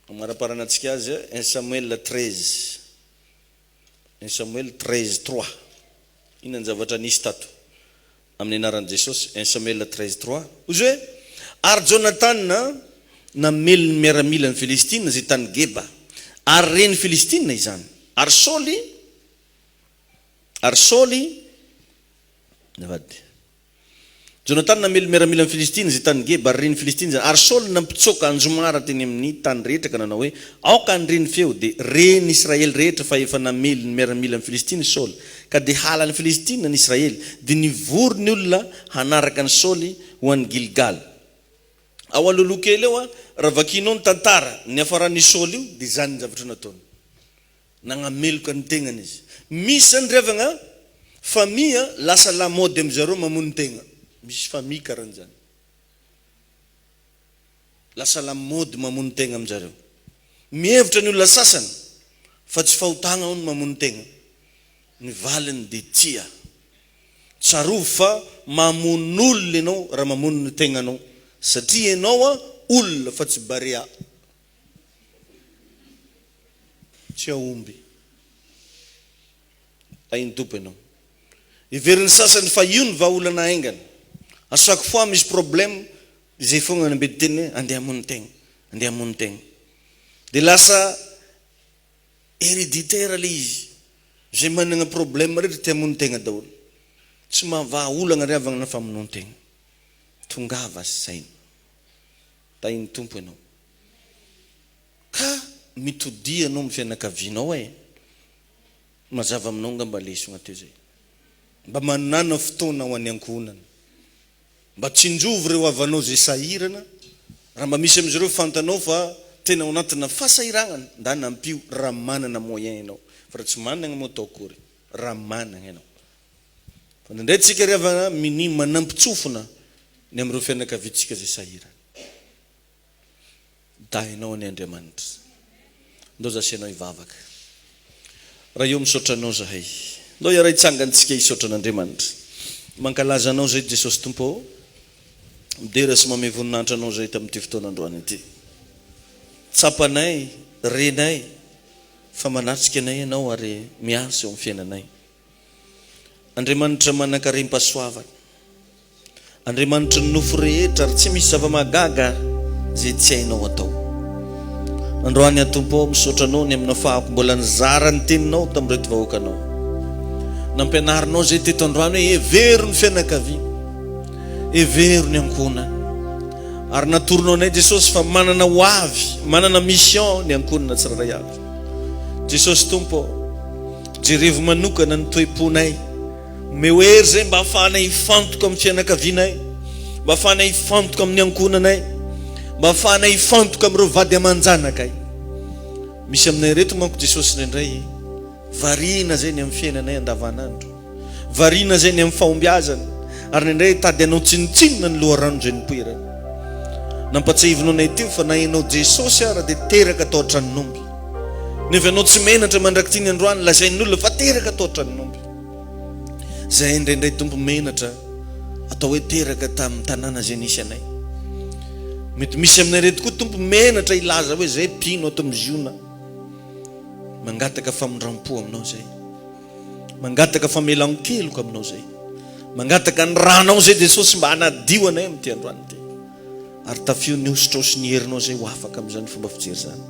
Amaraparanatsika azy 1 Samuel 13. 1 Samuel 13, 3. Ina ny zavatra nisy tato amin'ny anaran'i Jesosy. 1 Samuel 13, 3. Ozy hoe ary Jonathan namely ny miaramila ny Filistina zay tany Geba. Ary reny Filistina izany. Ary Sauli navady. Jonathan namely miaramila ny Filistina zay tany Geba ary reny Filistina izany. Ary Sauli nampitsoka anjomara teny amin'ny tany rehetra ka nanao hoe aoka andreny feo de reny Israely rehetra fa efa namely ny miaramila ny Filistina Sauli. Ka de hala ny Filistina ny Israely de nivory ny olona hanaraka ny Sauli ho an'ny Gilgal. Ao alolokely eo raha vakinao ny tantara ny afaran'ny Sauli io de zany ny zavatra nataony. Nagnameloka ny tegnany izy. Misy zany revagna famille lasa lamody am'zareo mamono tegna. Misy famille karan'zany. Lasa lamody mamono tegna am'zareo. Mihevitra ny olona sasany fa tsy fahotagna hono mamono tegna. Ny valiny de tia. Tsarovy fa mamono olona ianao raha mamono ny tegnanao. Satria ianao olona fa tsy barea. Tsy aomby. Tainy tompo ianao. Iverin'ny sasany fa io ny vahaolana aingana. À chaque fois misy problème zay fogna ny ambedy teny andeha hamono tegna. Andeha hamono tegna. De lasa héréditaire le izy. Zay manana problème rehetra tia hamono tegna daholo. Tsy mahavahaolana ry avagna na famono tegna. Tongava saina. Tainy tompo ianao. Ka mitodia anao amin'ny fianakavianao mazava aminao nga mba lesona teo zay. Mba manana fotoana ho an'ny ankohonana. Mba tsinjovy reo avanao zay sahirana. Raha mba misy am'zareo fantanao fa tena ao anatina fahasairagana nda nampio raha manana moyen ianao fa raha tsy manana moa atao akory raha manana ianao fa ndraindray tsika rehefa mini manampitsofona ny amin'ireo fianakaviantsika zay sahirana dahinao any Andriamanitra ndao zasianao ivavaka raha eo misaotranao zahay ndao iara hitsangantsika hisaotra an'Andriamanitra mankalaza anao zay Jesosy Tompo midera sy mame voninahitra anao zay tamin'ity fotoanandroany ity tsapanay renay fa manatrika anay ianao ary miasa eo amin'ny fiainanay Andriamanitra manankarem-pahasoavana Andriamanitra nofo rehetra ary tsy misy zava-mahagaga zay tsy hainao atao androany atompo misaotra anao ny amina fahako mbola nizara ny teninao tamin'irety vahoakanao nampianarinao zay teto androany hoe hevery ny fianakaviana hevery ny ankonana ary natoronao anay Jesosy fa manana ho avy manana mission ny ankonana tsiraray avy Jesosy Tompo jerevo manokana ny toe-ponay mehoery zay mba ahafahanay hifantoka amin'ny fianakavianay mba ahafahanay hifantoka amin'ny ankonanay mba ahafahanay hifantoka amin'ireo vady aman-janakay misy aminay reto manko Jesosy indray variana zay ny amin'ny fiainanay andavanandro variana zay ny amin'ny fahombiazana ary indray tady anao tsinitsinina ny loharano zay nipoirana nampatsiavinao anay teo fa nahainao Jesosy ara dia teraka atao an-tranonomby nefa anao tsy menatra mandrakity ny androany lazain'olona fa teraka atao an-tranonomby zay indraindray tompo menatra atao hoe teraka tamin'ny tanàna zay nisy anay mety misy aminay reto koa tompo menatra ilaza hoe zay mpino ato amin'ny ziona mangataka famondram-po aminao zay mangataka famelan-keloka aminao zay mangataka ny ranao zay Jesosy mba hanadio anay amin'ity androany ity ary tafio ny hositra sy ny herinao zay ho afaka amin'izany fomba fijery zany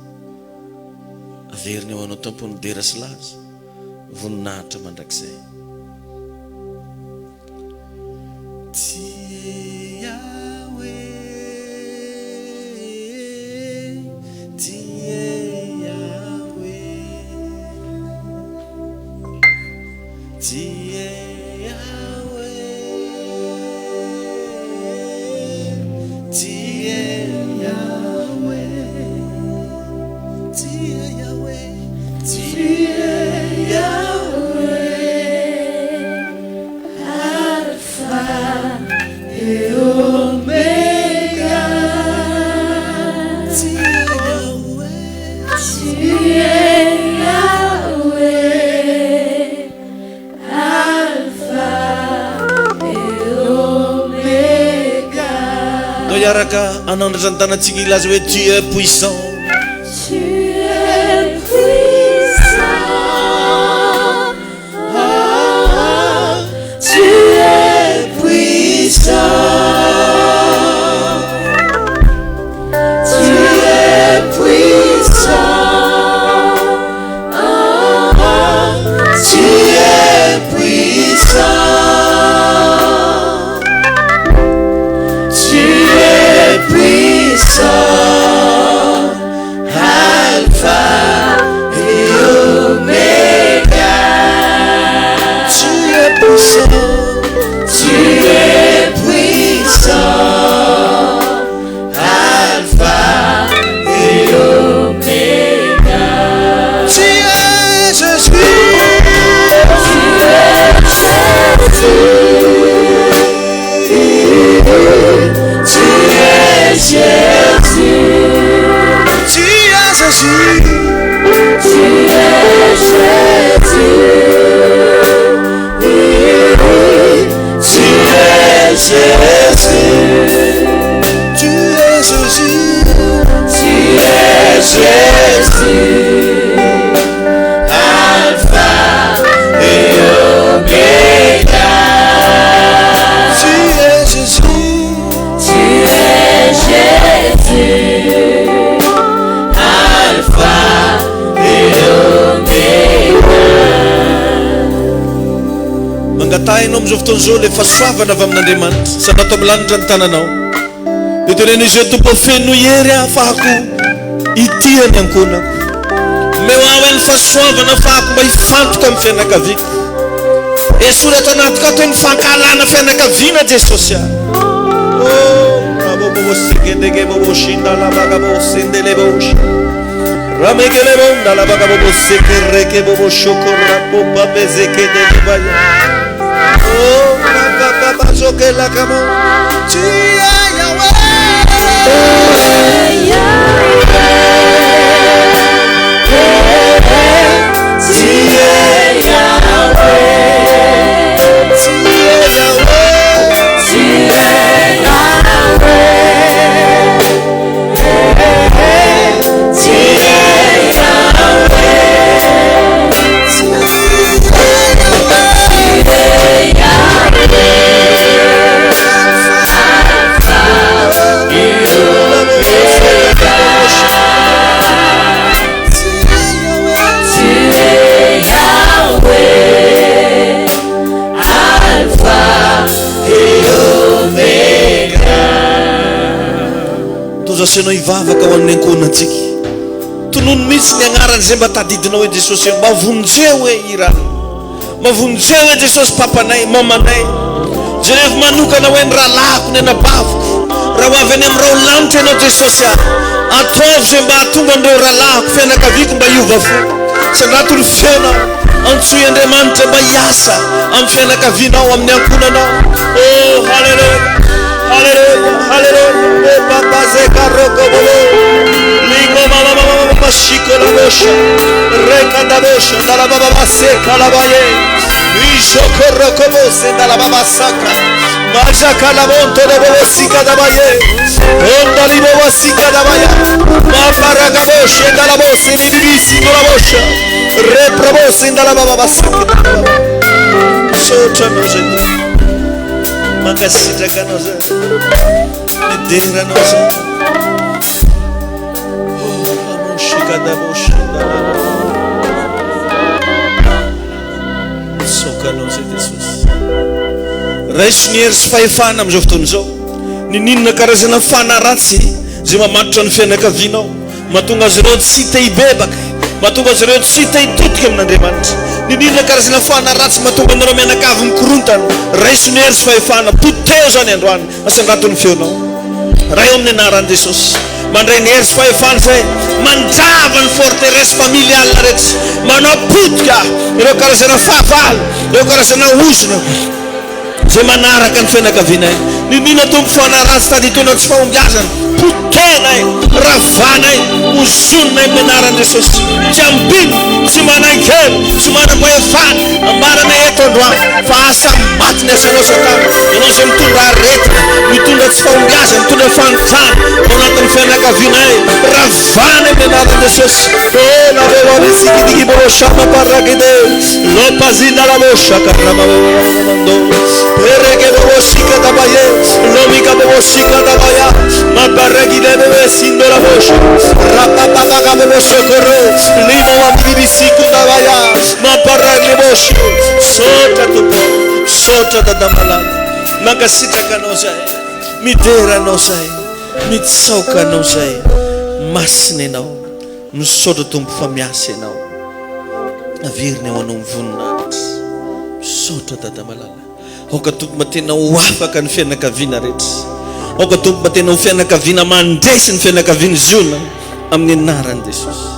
averiny eo anao tompo ny dera sy laza voninahitra mandrakizay anandratra ny tanatsika ilaza hoe tu es puissant Tu es puissant, tu es puissant, tu es puissant, tu es puissant. Mangatahina amin'izao fotoan'izao le fahasoavana avy amin'Andriamanitra sanatao milanitra ny tananao dia teneno izy hoe tompo feno hery ahafahako itiany ankonako meo aho ny fahasoavana ahafahako mba hifantoka amin'ny fianakaviako esoratra anatika atao ny fankalana fianakaviana Jesosy sikendege bobo shinda la bagabo sendele bosh. Ramegele bonda la bagabo sekereke bobo shokora boba bezeke de baya. Oh, baba bazoke la kamo. Tia Yahweh. Senao ivavaka ho an'ny ankonantsika tonono mihitsy ny agnarany mba tadidinao e Jesosy mavonjeo e irany mavonjeo e Jesosy papanay mamanay zay rehefa manokana hoe ny rahalahako ny anabaviko raha ho avy any amin'ny rao lanitra ianao Jesosy ataovy zay mba hahatonga an'ireo rahalahako fianakaviako mba hiova fo sandrato ny fiainao antsoy Andriamanitra mba hiasa amin'ny fianakavianao amin'ny ankonanao. Oh haleluya haleluya haleluya papa zekaroko bolo lingo mama mashiko la bosha reka da bosha dalla baba baseka la baye ishokoroko bose dalla baba saka maja kala monto da baba sika da baye onda li baba sika da baye mapara ga bosha dalla bose ni bisi la bosha repro bose dalla baba basaka socha noje makasita kanoza nedera noza oh amoshika da boshanda soka noza Jesus raisnier sfaifana amzao fotoana zao ninina karazana fana ratsy zay mamatotra ny fianakavianao mahatonga azy ireo tsy te hibebaka mahatonga azy ireo tsy te hitotika amin'Andriamanitra ninina karazana fana ratsy mahatonga anareo mianakavy mikorontana raisiny hery sy fahefana poteo zany androany asandraton'ny feonao raha eo amin'ny anaran'i Jesosy mandray ny hery sy fahefana zay manjava ny forteresse familiale rehetra manao potika ireo karazana fahavalo ireo karazana osina zay manaraka ny fianakavianay ninina tompo fana ratsy taditona tsy fahombiazana potenay ravanay ozononay amin'ny anaran'i Jesosy tsy ambiny tsy manankely tsy manam-pahefana ambaranay eto androany fa asa maty ny asanao Satana ianao zay mitondra aretina mitondra tsy fahombiazana mitondra fanontany ao anatin'ny fianakavianay ravanay amin'ny anaran'i Jesosy oh lavevave sikidiki boroshama paragide lopazina lavoshaka ramamamando pereke bobosika dabaye lomika bobosika dabaya maparagide bebe sindo lavosha rapapapaka bobosokoro limo wamibibisiku dabaya maparagide bosha sota tupo sota dadamalani makasitrakanao zay mideranao zay mitsaokanao zay masina ianao misaotra tompo fa miasa ianao averiny ao anao mivoninahitra misaotra dadamalala aoka tompo mba tena ho afaka ny fianakaviana rehetra aoka tompo mba tena ho fianakaviana mandresy ny fianakaviana ziona amin'ny anaran'i Jesosy.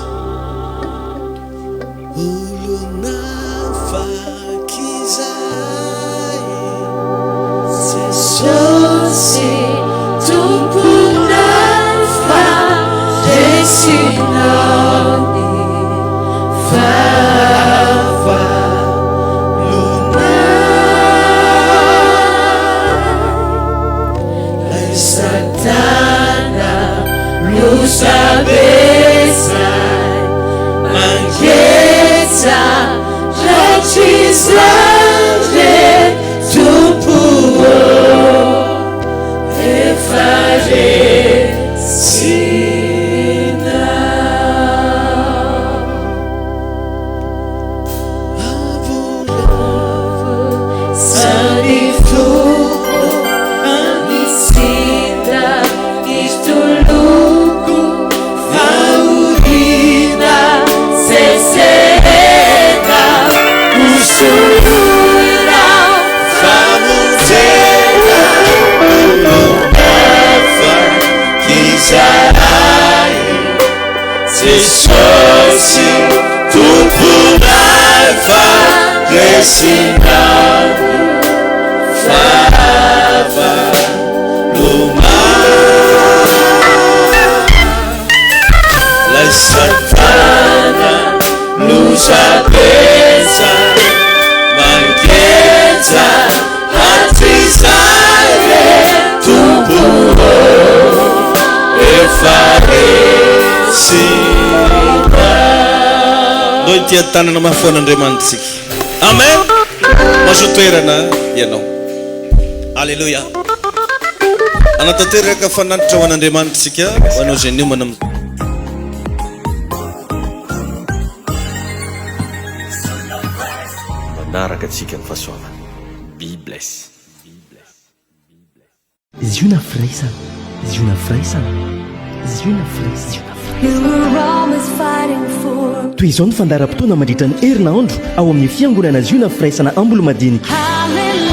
Soon sy tomponay faresinany lay satana losapesa mankeja hatizare tompono efaresina ndoy tia tanana mahafon'Andriamanitra tsika amen mazo toerana ianao alleluia anatanteraka fanantitra ho an'Andriamanitra tsika ho anao zay niomana manaraka atsika ny fahasoavana. Be blessed. Ziona firaisana, ziona firaisana, ziona firaisana, ziona You were always fighting for. toy izao ny fandaharam-potoana mandritra ny herinandro ao amin'ny fiangonana ziona firaisana amboly madinika. Hallelujah.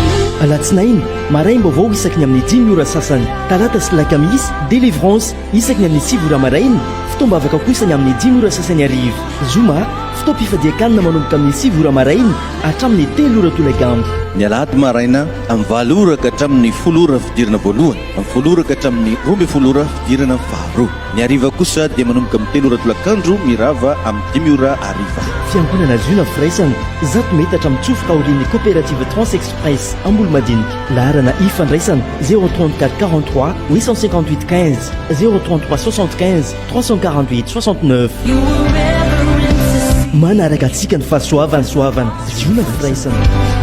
alatsinainy maraim-baovao isaky ny amin'ny 10 ora sasany, talata sy lakamisy délivrance isaky ny amin'ny 9 ora marainy, fitoam-bavaka kosa amin'ny 10 ora sasany arivo. Zoma fitoam-pifadiakanina manomboka amin'ny 9 ora marainy hatramin'ny 3 ora tolagambo. ny alahady maraina amin'ny 8 ora ka hatramin'ny 10 ora fidirana voalohany, amin'ny 10 ora ka hatramin'ny 12 ora fidirana faharoa. Ny hariva kosa dia manomboka amin'ny 3 ora tolakandro mirava amin'ny 10 ora hariva. Fiangonana ziona firaisana zato metatra mitsofoka aorian'ny coopérative Trans Express amboly madinika. Laharana ifandraisana 034 43 858 15 033 75 348 69. You were ever into manaraka atsika ny fahasoavany soavana ziona firaisana.